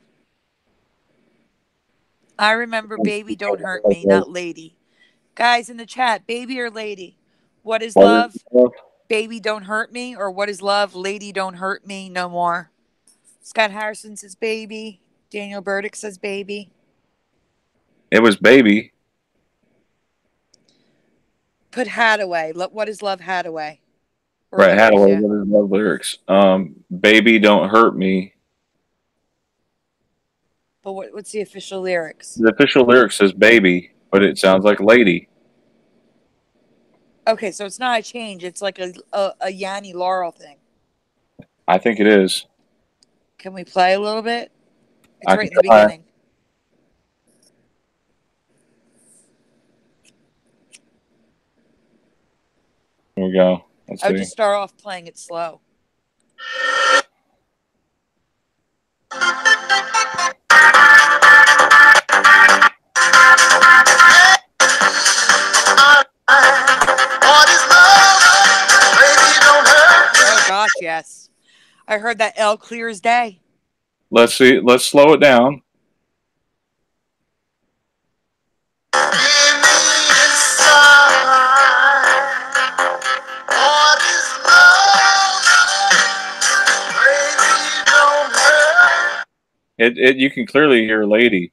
I remember baby don't hurt me, not lady. Guys in the chat, baby or lady? What is love? Baby don't hurt me, or what is love? Lady don't hurt me no more. Scott Harrison says baby. Daniel Burdick says baby. It was baby. Put Hadaway. What is love Hadaway? Right, Hadaway. What is love lyrics? Baby don't hurt me. But what's the official lyrics? The official lyrics says baby, but it sounds like lady. Okay, so it's not a change. It's like a Yanni Laurel thing. I think it is. Can we play a little bit? It's right in the beginning. Here we go. I would just start off playing it slow. Oh gosh, yes. I heard that L clear as day. Let's see. Let's slow it down. You can clearly hear lady.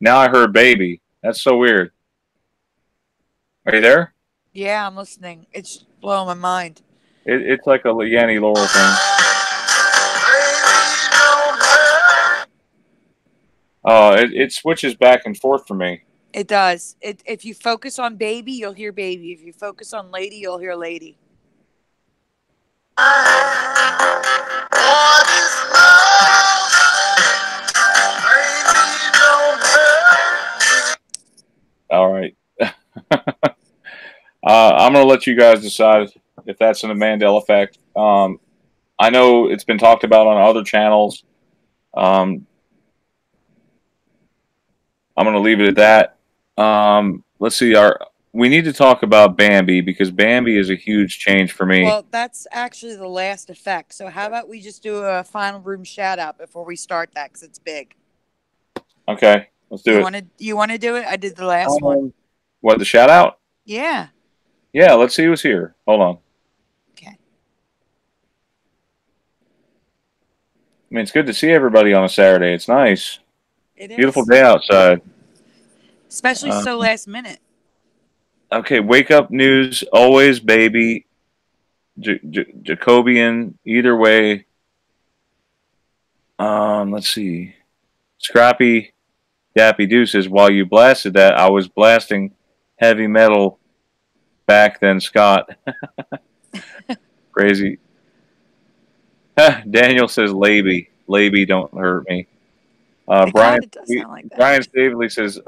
Now I heard baby. That's so weird. Are you there? Yeah, I'm listening. It's blowing my mind. It's like a Yanni Laurel thing. Oh, it switches back and forth for me. It does. If you focus on baby, you'll hear baby. If you focus on lady, you'll hear lady. All right. I'm going to let you guys decide if that's an Mandela effect. I know it's been talked about on other channels. I'm going to leave it at that. Let's see. We need to talk about Bambi because Bambi is a huge change for me. Well, that's actually the last effect. So how about we just do a final room shout out before we start that because it's big. Okay, let's do it. You want to do it? I did the last one. What, the shout out? Yeah. Yeah, let's see who's here. Hold on. Okay. I mean, it's good to see everybody on a Saturday. It's nice. It is. Beautiful day outside. Especially so last minute. Okay, wake up news. Always baby. Jacobian. Either way. Let's see. Scrappy Dappy Doo says, while you blasted that, I was blasting heavy metal back then, Scott. Crazy. Daniel says, Laby. Laby, don't hurt me. Brian Stavely says,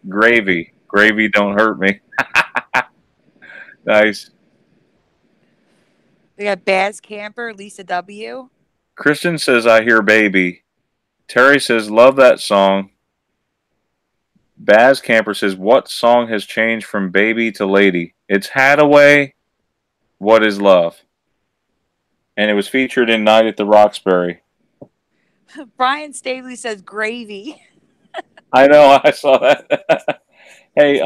gravy. Gravy, don't hurt me. Nice. We got Baz Camper, Lisa W. Kristen says, I hear baby. Terry says, love that song. Baz Camper says, what song has changed from baby to lady? It's Hadaway, What is Love? And it was featured in Night at the Roxbury. Brian Stavely says, gravy. I know, I saw that. Hey,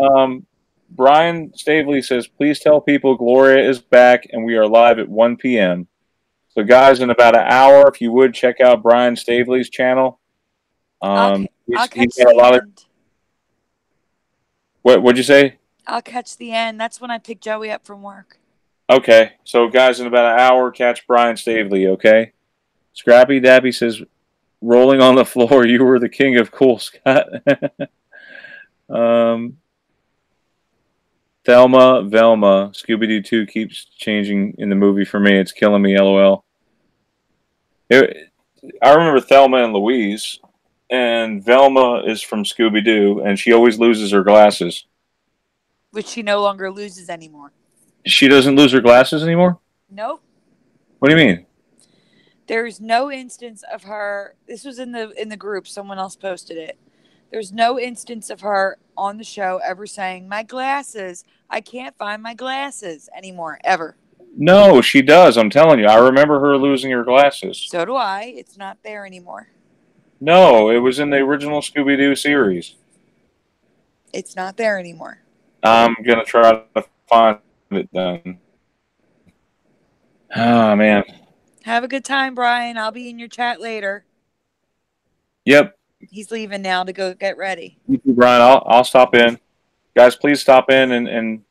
Brian Stavely says, please tell people Gloria is back and we are live at 1 p.m. So, guys, in about an hour, if you would, check out Brian Stavely's channel. I'll catch he's got a lot of... What'd you say? I'll catch the end. That's when I pick Joey up from work. Okay. So, guys, in about an hour, catch Brian Stavely, okay? Scrappy Dappy says, rolling on the floor, you were the king of cool, Scott. Thelma, Velma, Scooby-Doo 2 keeps changing in the movie for me. It's killing me, LOL. I remember Thelma and Louise, and Velma is from Scooby-Doo, and she always loses her glasses. Which she no longer loses anymore. She doesn't lose her glasses anymore? Nope. What do you mean? There's no instance of her. This was in the group. Someone else posted it. There's no instance of her on the show ever saying, my glasses, I can't find my glasses anymore, ever. No, she does. I'm telling you. I remember her losing her glasses. So do I. It's not there anymore. No, it was in the original Scooby-Doo series. It's not there anymore. I'm going to try to find it then. Oh, man. Have a good time, Brian. I'll be in your chat later. Yep. He's leaving now to go get ready. You too, Brian. I'll stop in. Guys, please stop in and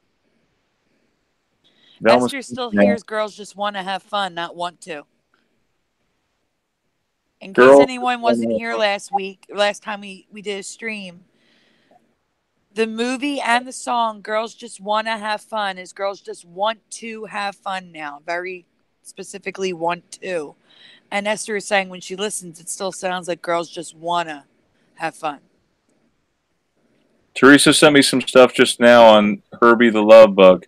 Esther still hears girls just want to have fun, not want to. In case anyone wasn't here last time we did a stream, the movie and the song Girls Just Want to Have Fun is girls just want to have fun now. Very specifically want to. And Esther is saying when she listens, it still sounds like girls just want to have fun. Teresa sent me some stuff just now on Herbie the Lovebug.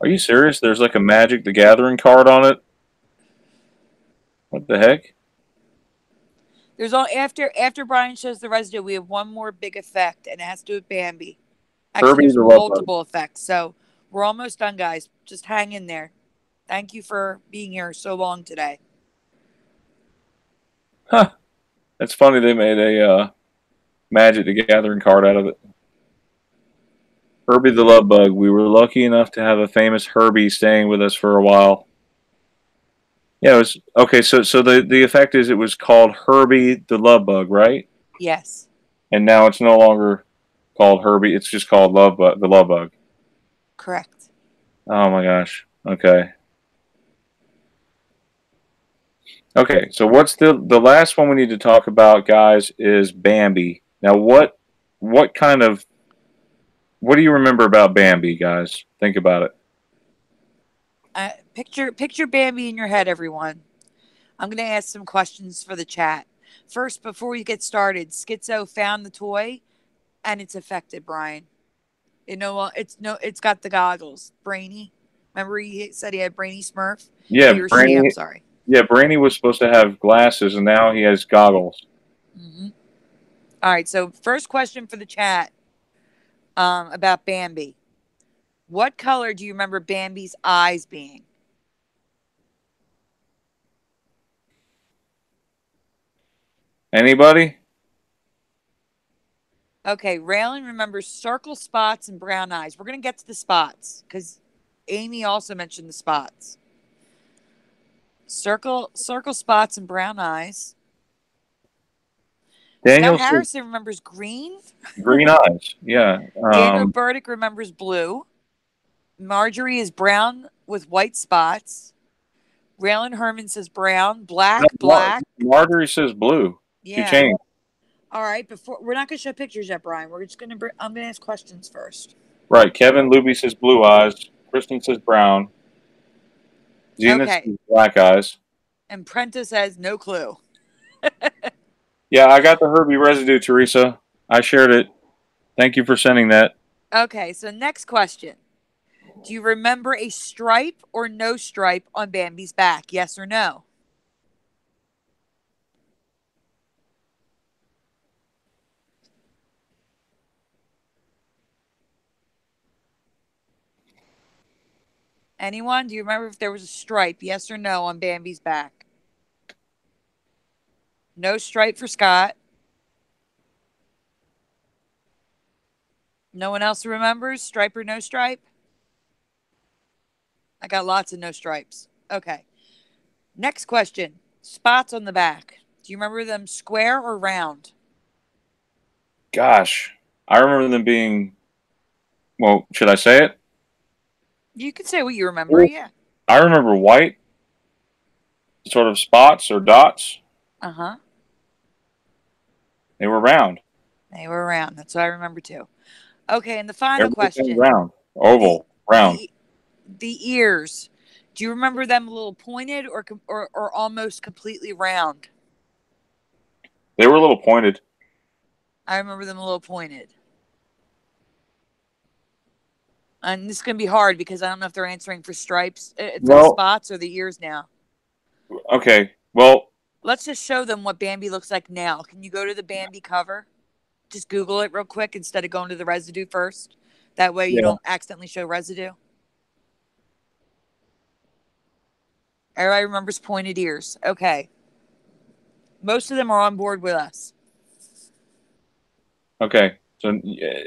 Are you serious? There's like a Magic the Gathering card on it? What the heck? There's all after Brian shows the residue, we have one more big effect, and it has to do with Bambi. Actually, Herbie there's the multiple effects, so we're almost done, guys. Just hang in there. Thank you for being here so long today. Huh. It's funny they made a Magic the Gathering card out of it. Herbie the Lovebug. We were lucky enough to have a famous Herbie staying with us for a while. Yeah, it was okay. So the effect is it was called Herbie the Lovebug, right? Yes. And now it's no longer called Herbie. It's just called Lovebug, the Lovebug. Correct. Oh my gosh. Okay. Okay, so what's the last one we need to talk about, guys, is Bambi. Now, what do you remember about Bambi, guys? Think about it. Picture Bambi in your head, everyone. I'm going to ask some questions for the chat. First, before we get started, Schizo found the toy, and it's affected, Brian. It's got the goggles. Brainy. Remember he said he had Brainy Smurf? Yeah, he or Brainy, she, I'm sorry. Yeah, Brainy was supposed to have glasses, and now he has goggles. Mm-hmm. All right, so first question for the chat about Bambi. What color do you remember Bambi's eyes being? Anybody? Okay, Raylan remembers circle spots and brown eyes. We're going to get to the spots because Amy also mentioned the spots. Circle spots and brown eyes. Daniel Scott Harrison remembers green. Green eyes, yeah. Daniel Burdick remembers blue. Marjorie is brown with white spots. Raylan Herman says brown. Black. Marjorie says blue. Yeah. She changed. All right, we're not going to show pictures yet, Brian. We're just going to. I'm going to ask questions first. Right. Kevin Luby says blue eyes. Kristen says brown. Zenith says black eyes. And Prenta says no clue. Yeah, I got the Herbie residue, Teresa. I shared it. Thank you for sending that. Okay, so next question. Do you remember a stripe or no stripe on Bambi's back? Yes or no? Anyone? Do you remember if there was a stripe, yes or no, on Bambi's back? No stripe for Scott. No one else remembers? Stripe or no stripe? I got lots of no stripes. Okay. Next question. Spots on the back. Do you remember them square or round? Gosh. I remember them being... Well, should I say it? You can say what you remember, yeah. I remember white. Sort of spots or dots. Uh-huh. They were round. They were round. That's what I remember, too. Okay, and the final question. Round. Oval. Round. The ears. Do you remember them a little pointed or almost completely round? They were a little pointed. I remember them a little pointed. And this is going to be hard because I don't know if they're answering for stripes, for spots, or the ears now. Okay, well. Let's just show them what Bambi looks like now. Can you go to the Bambi cover? Just Google it real quick instead of going to the residue first. That way you don't accidentally show residue. Everybody remembers pointed ears. Okay. Most of them are on board with us. Okay. So,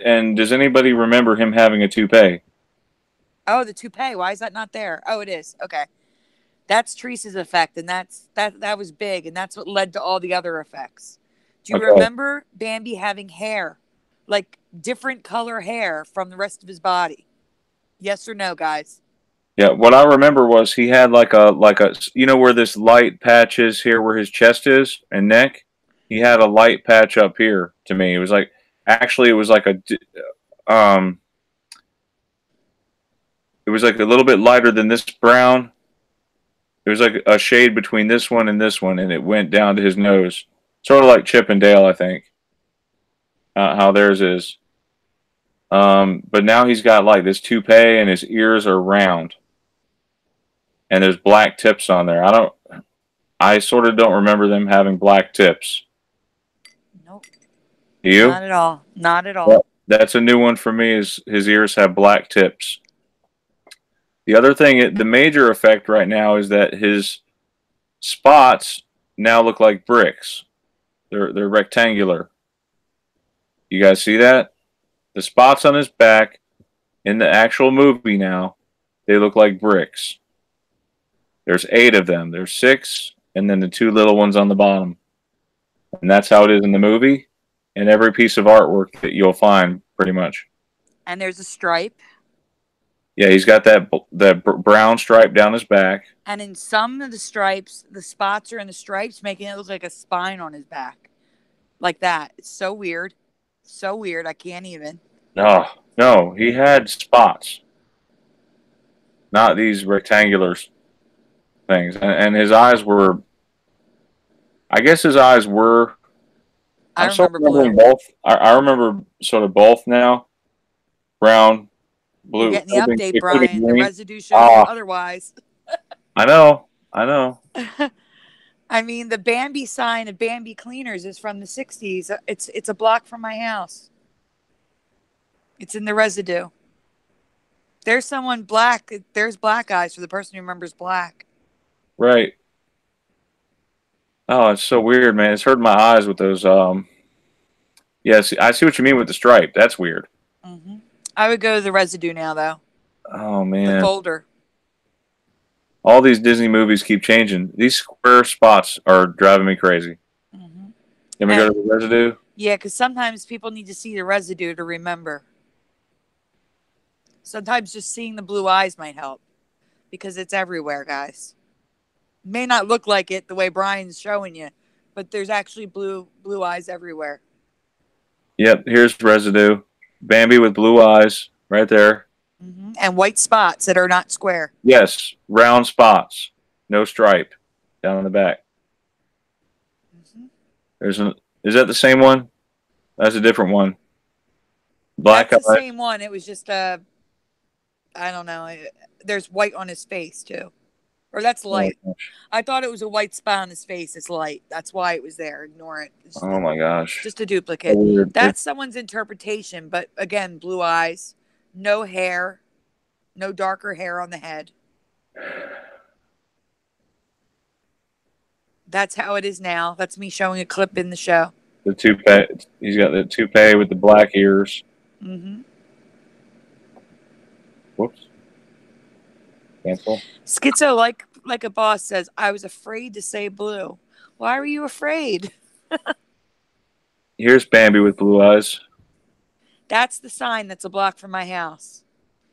and does anybody remember him having a toupee? Oh, the toupee. Why is that not there? Oh, it is. Okay. That's Teresa's effect, and that was big, and that's what led to all the other effects. Do you remember Bambi having hair? Like different color hair from the rest of his body? Yes or no, guys? Yeah, what I remember was he had like a you know where this light patch is here where his chest is and neck? He had a light patch up here to me. It was like it was like a little bit lighter than this brown. It was like a shade between this one, and it went down to his nose. Sort of like Chip and Dale, I think. How theirs is. But now he's got like this toupee, and his ears are round. And there's black tips on there. I sort of don't remember them having black tips. Nope. Do you? Not at all. Not at all. Well, that's a new one for me, is his ears have black tips. The other thing, the major effect right now is that his spots now look like bricks. They're rectangular. You guys see that? The spots on his back in the actual movie now, they look like bricks. There's 8 of them. There's 6, and then the 2 little ones on the bottom. And that's how it is in the movie and every piece of artwork that you'll find, pretty much. And there's a stripe. Yeah, he's got that brown stripe down his back. And in some of the stripes, the spots are in the stripes, making it look like a spine on his back. Like that. It's so weird. So weird. I can't even. No, he had spots. Not these rectangular things. And his eyes were, I guess his eyes were, I I'm sort of remember remembering blue. both. I remember sort of both now. Brown, blue. You're getting the update, Brian. The residue shows you otherwise. I know. I mean, the Bambi sign of Bambi Cleaners is from the 60s. It's a block from my house. It's in the residue. There's someone black. There's black eyes for the person who remembers black. Right. Oh, it's so weird, man. It's hurting my eyes with those. Yes, I see what you mean with the stripe. That's weird. Mm-hmm. I would go to the residue now, though. Oh, man. The folder. All these Disney movies keep changing. These square spots are driving me crazy. Mm-hmm. Can we go to the residue? Yeah, because sometimes people need to see the residue to remember. Sometimes just seeing the blue eyes might help. Because it's everywhere, guys. May not look like it the way Brian's showing you, but there's actually blue eyes everywhere. Yep, here's residue. Bambi with blue eyes right there. Mm-hmm. And white spots that are not square. Yes, round spots. No stripe down on the back. Mm-hmm. Is that the same one? That's a different one. Black That's the eye. same one. It was just I don't know. There's white on his face too. Or that's light. Oh, I thought it was a white spot on his face. It's light. That's why it was there. Ignore it. Oh my gosh. Just a duplicate. So that's someone's interpretation. But again, blue eyes, no hair, no darker hair on the head. That's how it is now. That's me showing a clip in the show. The toupee. He's got the toupee with the black ears. Mm-hmm. Whoops. Cancel. Schizo, like a boss says, I was afraid to say blue. Why were you afraid? Here's Bambi with blue eyes. That's the sign that's a block from my house.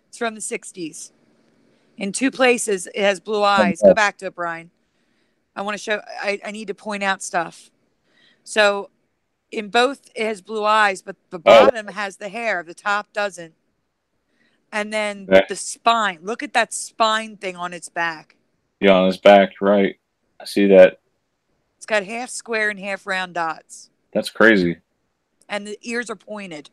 It's from the 60s. In two places, it has blue eyes. Go back to it, Brian. I want to show, I need to point out stuff. So in both, it has blue eyes, but the bottom has the hair. The top doesn't. And then the spine. Look at that spine thing on its back. Yeah, on its back, right. I see that. It's got half square and half round dots. That's crazy. And the ears are pointed.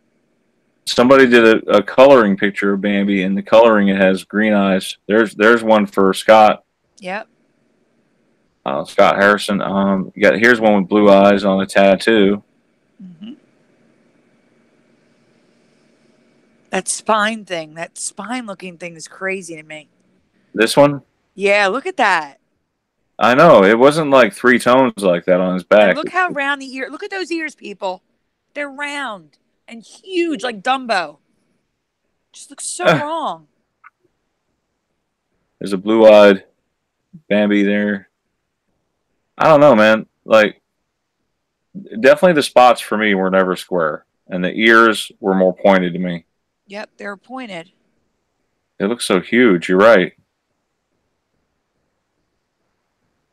Somebody did a coloring picture of Bambi, and the coloring, it has green eyes. There's one for Scott. Yep. Scott Harrison. Here's one with blue eyes on a tattoo. Mm-hmm. That spine thing, that spine-looking thing is crazy to me. This one? Yeah, look at that. I know. It wasn't like 3 tones like that on his back. And look how round the ear. Look at those ears, people. They're round and huge, like Dumbo. Just looks so wrong. There's a blue-eyed Bambi there. I don't know, man. Like, definitely the spots for me were never square. And the ears were more pointed to me. Yep, they're pointed. They look so huge. You're right.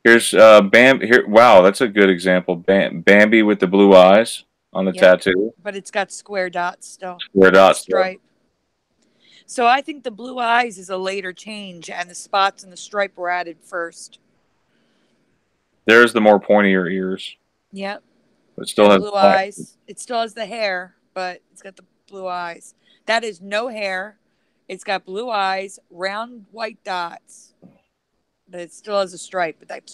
Here's Bambi. Here, wow, that's a good example. Bambi with the blue eyes on the tattoo. But it's got square dots still. Square dots. Stripe. So I think the blue eyes is a later change, and the spots and the stripe were added first. There's the more pointier ears. Yep. But it still has blue eyes. It still has the hair, but it's got the blue eyes. That is no hair. It's got blue eyes, round white dots. But it still has a stripe. But that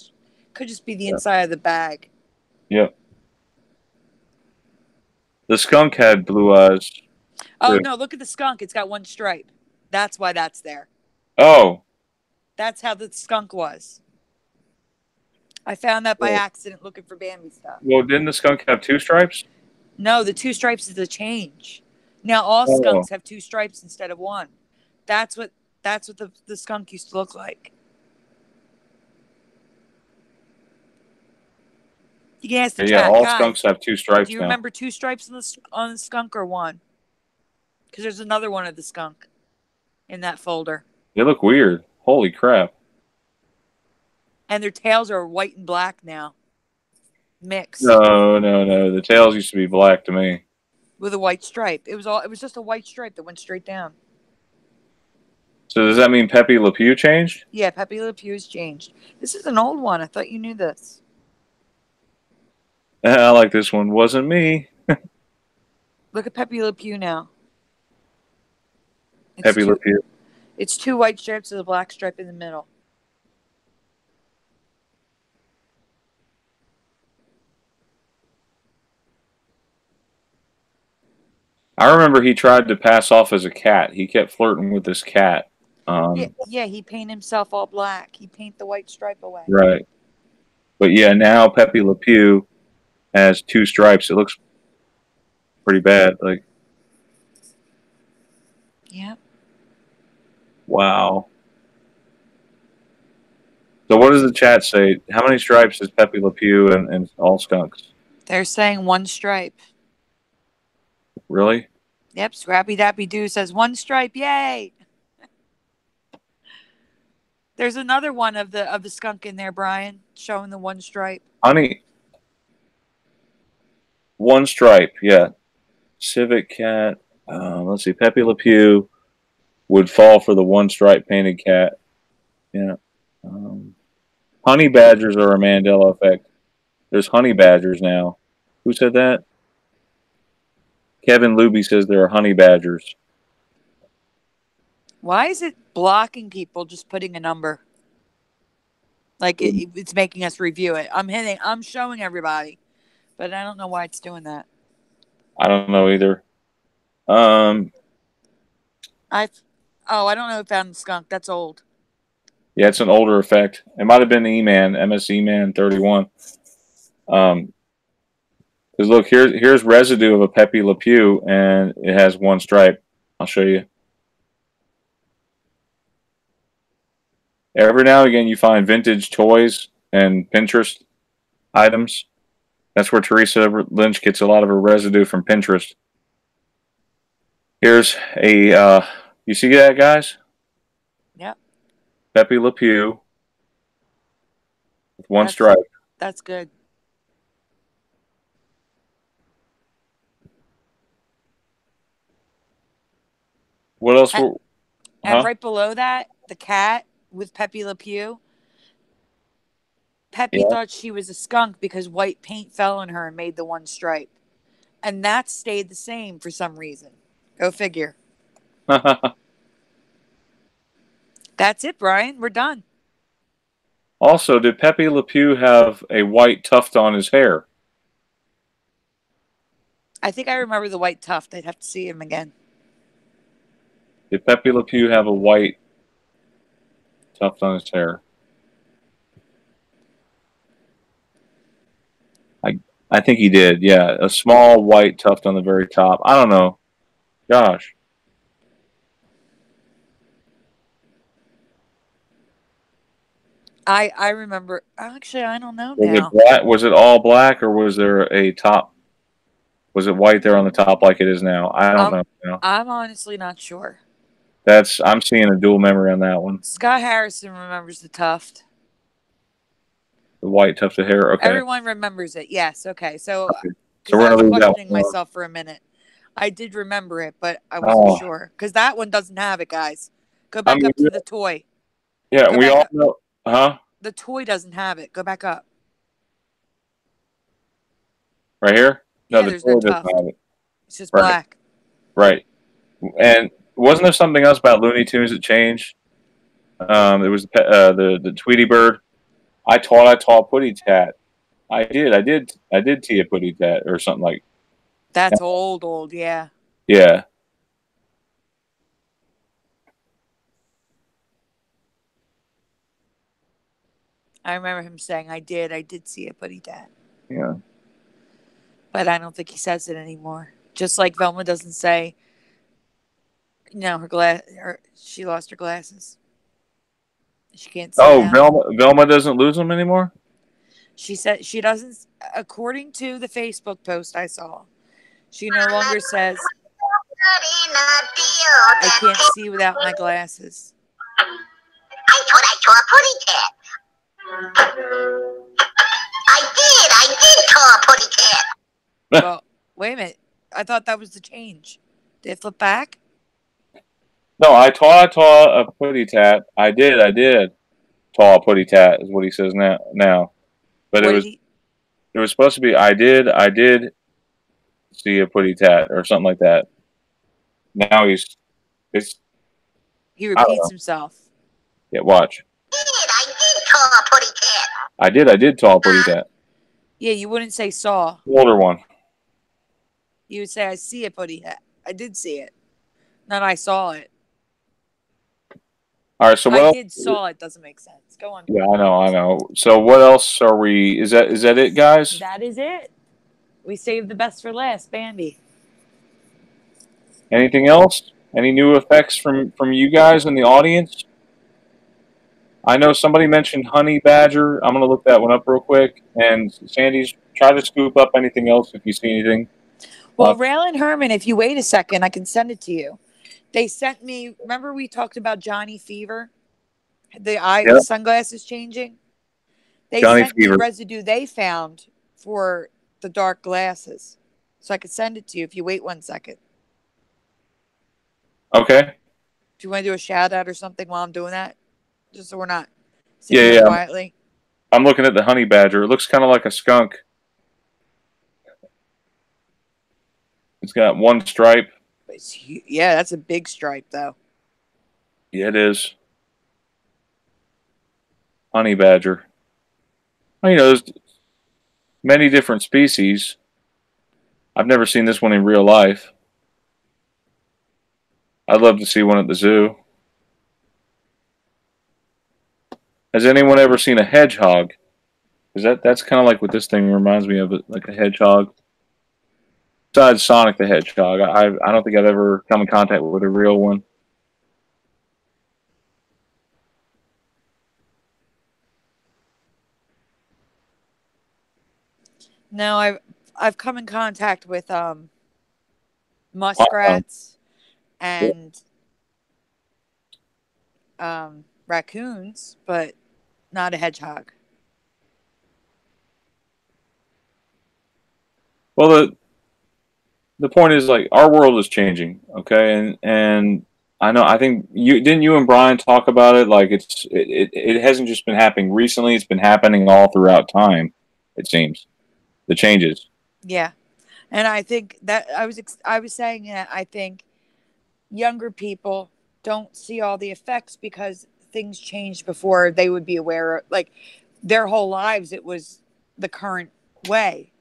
could just be the inside of the bag. Yep. The skunk had blue eyes. Oh, no. Look at the skunk. It's got one stripe. That's why that's there. Oh. That's how the skunk was. I found that by accident looking for Bambi stuff. Well, didn't the skunk have 2 stripes? No, the 2 stripes is a change. Now all skunks have 2 stripes instead of 1. That's what the skunk used to look like. You can ask the chat, all guys, skunks have 2 stripes. Do you remember 2 stripes on the skunk or 1? Because there's another one of the skunk. in that folder. They look weird. Holy crap. And their tails are white and black now. Mixed. No. The tails used to be black to me. With a white stripe. It was just a white stripe that went straight down. So does that mean Pepe LePew changed? Yeah, Pepe LePew's changed. This is an old one. I thought you knew this. I like this one. Wasn't me. Look at Pepe LePew now. Pepe LePew. It's 2 white stripes with a black stripe in the middle. I remember he tried to pass off as a cat. He kept flirting with this cat. Yeah, he paint himself all black. He paint the white stripe away. Right. But yeah, now Pepe LePew has 2 stripes. It looks pretty bad. Like, yep. Wow. So what does the chat say? How many stripes is Pepe LePew and all skunks? They're saying 1 stripe. Really? Yep, Scrappy Dappy Doo says 1 stripe, yay! There's another one of the skunk in there, Brian, showing the 1 stripe. Honey. 1 stripe, yeah. Civic cat. Let's see. Pepe LePew would fall for the 1 stripe painted cat. Yeah. Honey badgers are a Mandela effect. There's honey badgers now. Who said that? Kevin Luby says there are honey badgers. Why is it blocking people just putting a number? Like it's making us review it. I'm showing everybody, but I don't know why it's doing that. I don't know either. I don't know. Found the skunk. That's old. Yeah, it's an older effect. It might have been E-Man, MS E-Man 31. Because look, here's residue of a Pepe LePew, and it has 1 stripe. I'll show you. Every now and again, you find vintage toys and Pinterest items. That's where Teresa Lynch gets a lot of her residue from Pinterest. Here's a, you see that, guys? Yep. Pepe LePew with 1 stripe. That's good. What else? And right below that, the cat with Pepe LePew. Pepe thought she was a skunk because white paint fell on her and made the 1 stripe. And that stayed the same for some reason. Go figure. That's it, Brian. We're done. Also, did Pepe LePew have a white tuft on his hair? I think I remember the white tuft. I'd have to see him again. Did Pepe LePew have a white tuft on his hair? I think he did, yeah. A small white tuft on the very top. I don't know. Gosh. I remember. Actually, I don't know now. Was it all black, or was there a top? Was it white there on the top like it is now? I don't know. Now. I'm honestly not sure. I'm seeing a dual memory on that one. Scott Harrison remembers the tuft. The white tuft of hair. Okay. Everyone remembers it. Yes. Okay. So we're I was gonna leave questioning that myself for a minute. I did remember it, but I wasn't sure because that one doesn't have it, guys. Go back up to the toy. Yeah, we all know. Huh? The toy doesn't have it. Go back up. Right here? No, yeah, the toy doesn't have it. It's just black. Right. And wasn't there something else about Looney Tunes that changed? It was the Tweety Bird. I taught Putty Tat. I did tee a Putty Tat or something like. That's old, yeah. Yeah. I remember him saying, I did see a Putty Tat. Yeah. But I don't think he says it anymore. Just like Velma doesn't say, she lost her glasses. She can't see. Velma doesn't lose them anymore? She said she doesn't, according to the Facebook post I saw, she no longer says. I can't see without my glasses. I thought I saw a putty cat. I did saw a putty cat. Well, wait a minute. I thought that was the change. Did it flip back? No, I taw a putty tat. I did. Taw a putty tat is what he says now. But it was supposed to be I did see a putty tat or something like that. Now he repeats himself. Yeah, watch. I did taw a putty tat. I did taw a putty tat. Yeah, you wouldn't say saw. The older one. You would say I see a putty hat. I did see it. Not I saw it. All right, so what I else? did saw it doesn't make sense. Go on. Yeah, I know. So what else are we? Is that it, guys? That is it. We saved the best for last, Bambi. Anything else? Any new effects from you guys in the audience? I know somebody mentioned honey badger. I'm gonna look that one up real quick. And Sandy's try to scoop up anything else if you see anything. Well, Rail and Herman, if you wait a second, I can send it to you. They sent me. Remember we talked about Johnny Fever, the sunglasses changing. They sent me residue they found for the dark glasses, so I could send it to you if you wait 1 second. Okay. Do you want to do a shout out or something while I'm doing that, just so we're not sitting here quietly? I'm looking at the honey badger. It looks kind of like a skunk. It's got one stripe. Yeah, that's a big stripe, though. Yeah, it is. Honey badger. Well, there's many different species. I've never seen this one in real life. I'd love to see one at the zoo. Has anyone ever seen a hedgehog? Because that's kind of like what this thing reminds me of, like a hedgehog. Besides Sonic the Hedgehog, I don't think I've ever come in contact with a real one. No, I've come in contact with muskrats and raccoons, but not a hedgehog. Well, the point is, like, our world is changing, okay, and I think you and Brian talk about it. Like, it hasn't just been happening recently; it's been happening all throughout time. It seems the changes. Yeah, and I think that I was saying that I think younger people don't see all the effects because things changed before they would be aware of, like, their whole lives. It was the current way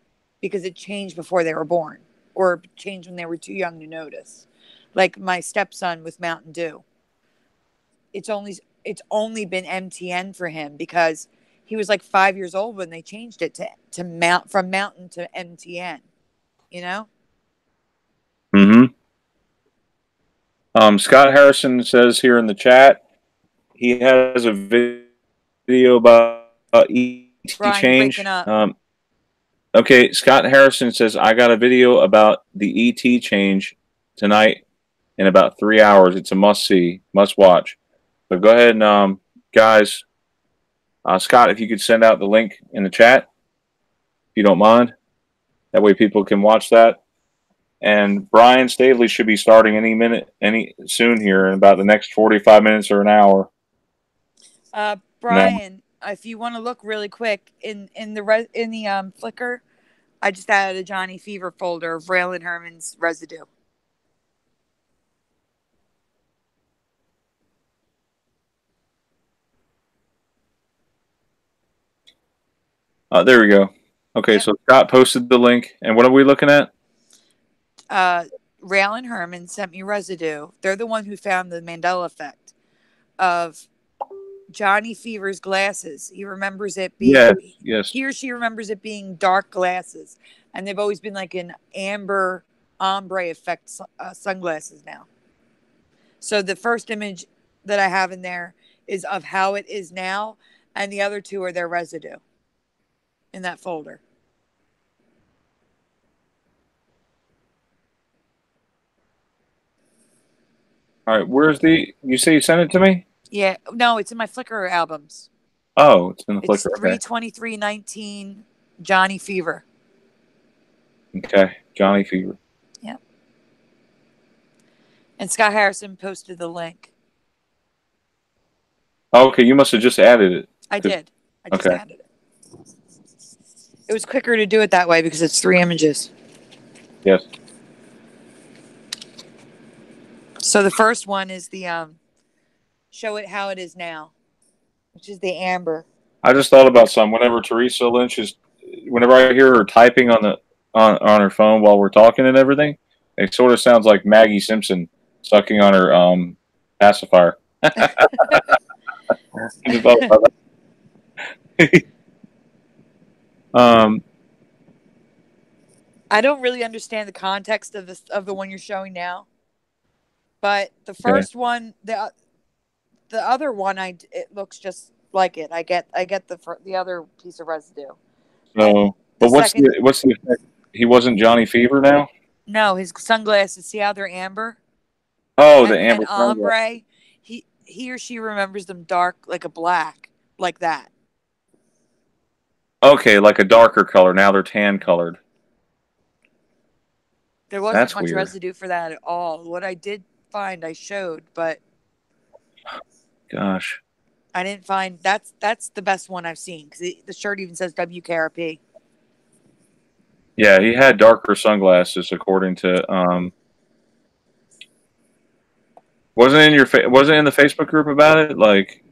because it changed before they were born. Or changed when they were too young to notice. Like my stepson with Mountain Dew. It's only been MTN for him because he was like 5 years old when they changed it from Mountain to MTN. You know? Mm-hmm. Scott Harrison says here in the chat he has a video about ET Brian, change. You're breaking up. Okay, Scott Harrison says, I got a video about the ET change tonight in about 3 hours. It's a must-see, must-watch. So go ahead and, guys, Scott, if you could send out the link in the chat, if you don't mind. That way people can watch that. And Brian Stavely should be starting any soon here in about the next 45 minutes or an hour. Brian, if you want to look really quick in the Flickr, I just added a Johnny Fever folder of Rail and Herman's residue. There we go. Okay, yep. So Scott posted the link, and what are we looking at? Rail and Herman sent me residue. They're the one who found the Mandela effect of Johnny Fever's glasses. He remembers it being yes. He or she remembers it being dark glasses, and they've always been like an amber ombre effect sunglasses now. So the first image that I have in there is of how it is now, and the other two are their residue in that folder. All right, where's the? You say you sent it to me? Yeah, no, it's in my Flickr albums. Oh, it's in the It's Flickr. Okay. 3/23/19, Johnny Fever. Okay, Johnny Fever. Yeah. And Scott Harrison posted the link. Oh, okay, you must have just added it. I did. I just okay. added it. It was quicker to do it that way because it's 3 images. Yes. So the first one is the show it how it is now, which is the amber. I just thought about something. Whenever Teresa Lynch is, whenever I hear her typing on her phone while we're talking and everything, it sort of sounds like Maggie Simpson sucking on her pacifier. I don't really understand the context of the one you're showing now, but the first one, the other one, it looks just like it. I get the other piece of residue. So, but what's the effect? He wasn't Johnny Fever now? No, his sunglasses. See how they're amber? Oh, the amber and ombre. He or she remembers them dark, like a black, like that. Okay, like a darker color. Now they're tan colored. There wasn't much residue for that at all. What I did find, I showed, but gosh, I didn't find that's the best one I've seen because the shirt even says WKRP. Yeah, he had darker sunglasses, according to wasn't it in the Facebook group about it, like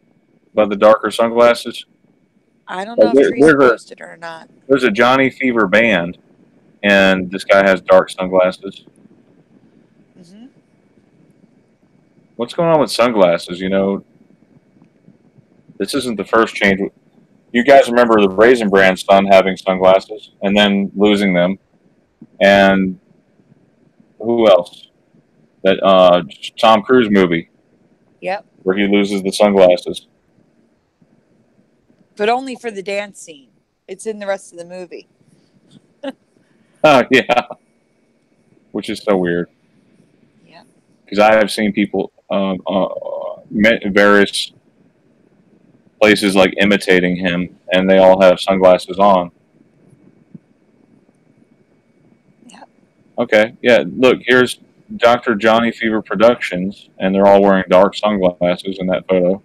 about the darker sunglasses? I don't know if Teresa posted it or not. There's a Johnny Fever band, and this guy has dark sunglasses. Mm-hmm. What's going on with sunglasses? You know, this isn't the first change. You guys remember the Raisin Bran son having sunglasses and then losing them, and who else? That Tom Cruise movie. Yep. Where he loses the sunglasses. But only for the dance scene. It's in the rest of the movie. Yeah. Which is so weird. Yeah. Because I have seen people various places like imitating him, and they all have sunglasses on. Yeah. Okay. Yeah. Look, here's Dr. Johnny Fever Productions, and they're all wearing dark sunglasses in that photo.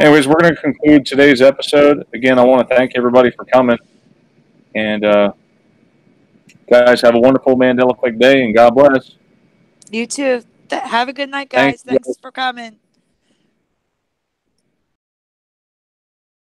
Anyways, we're going to conclude today's episode. Again, I want to thank everybody for coming. And guys, have a wonderful Mandela Effect day, and God bless. You too. Have a good night, guys. Thanks for coming.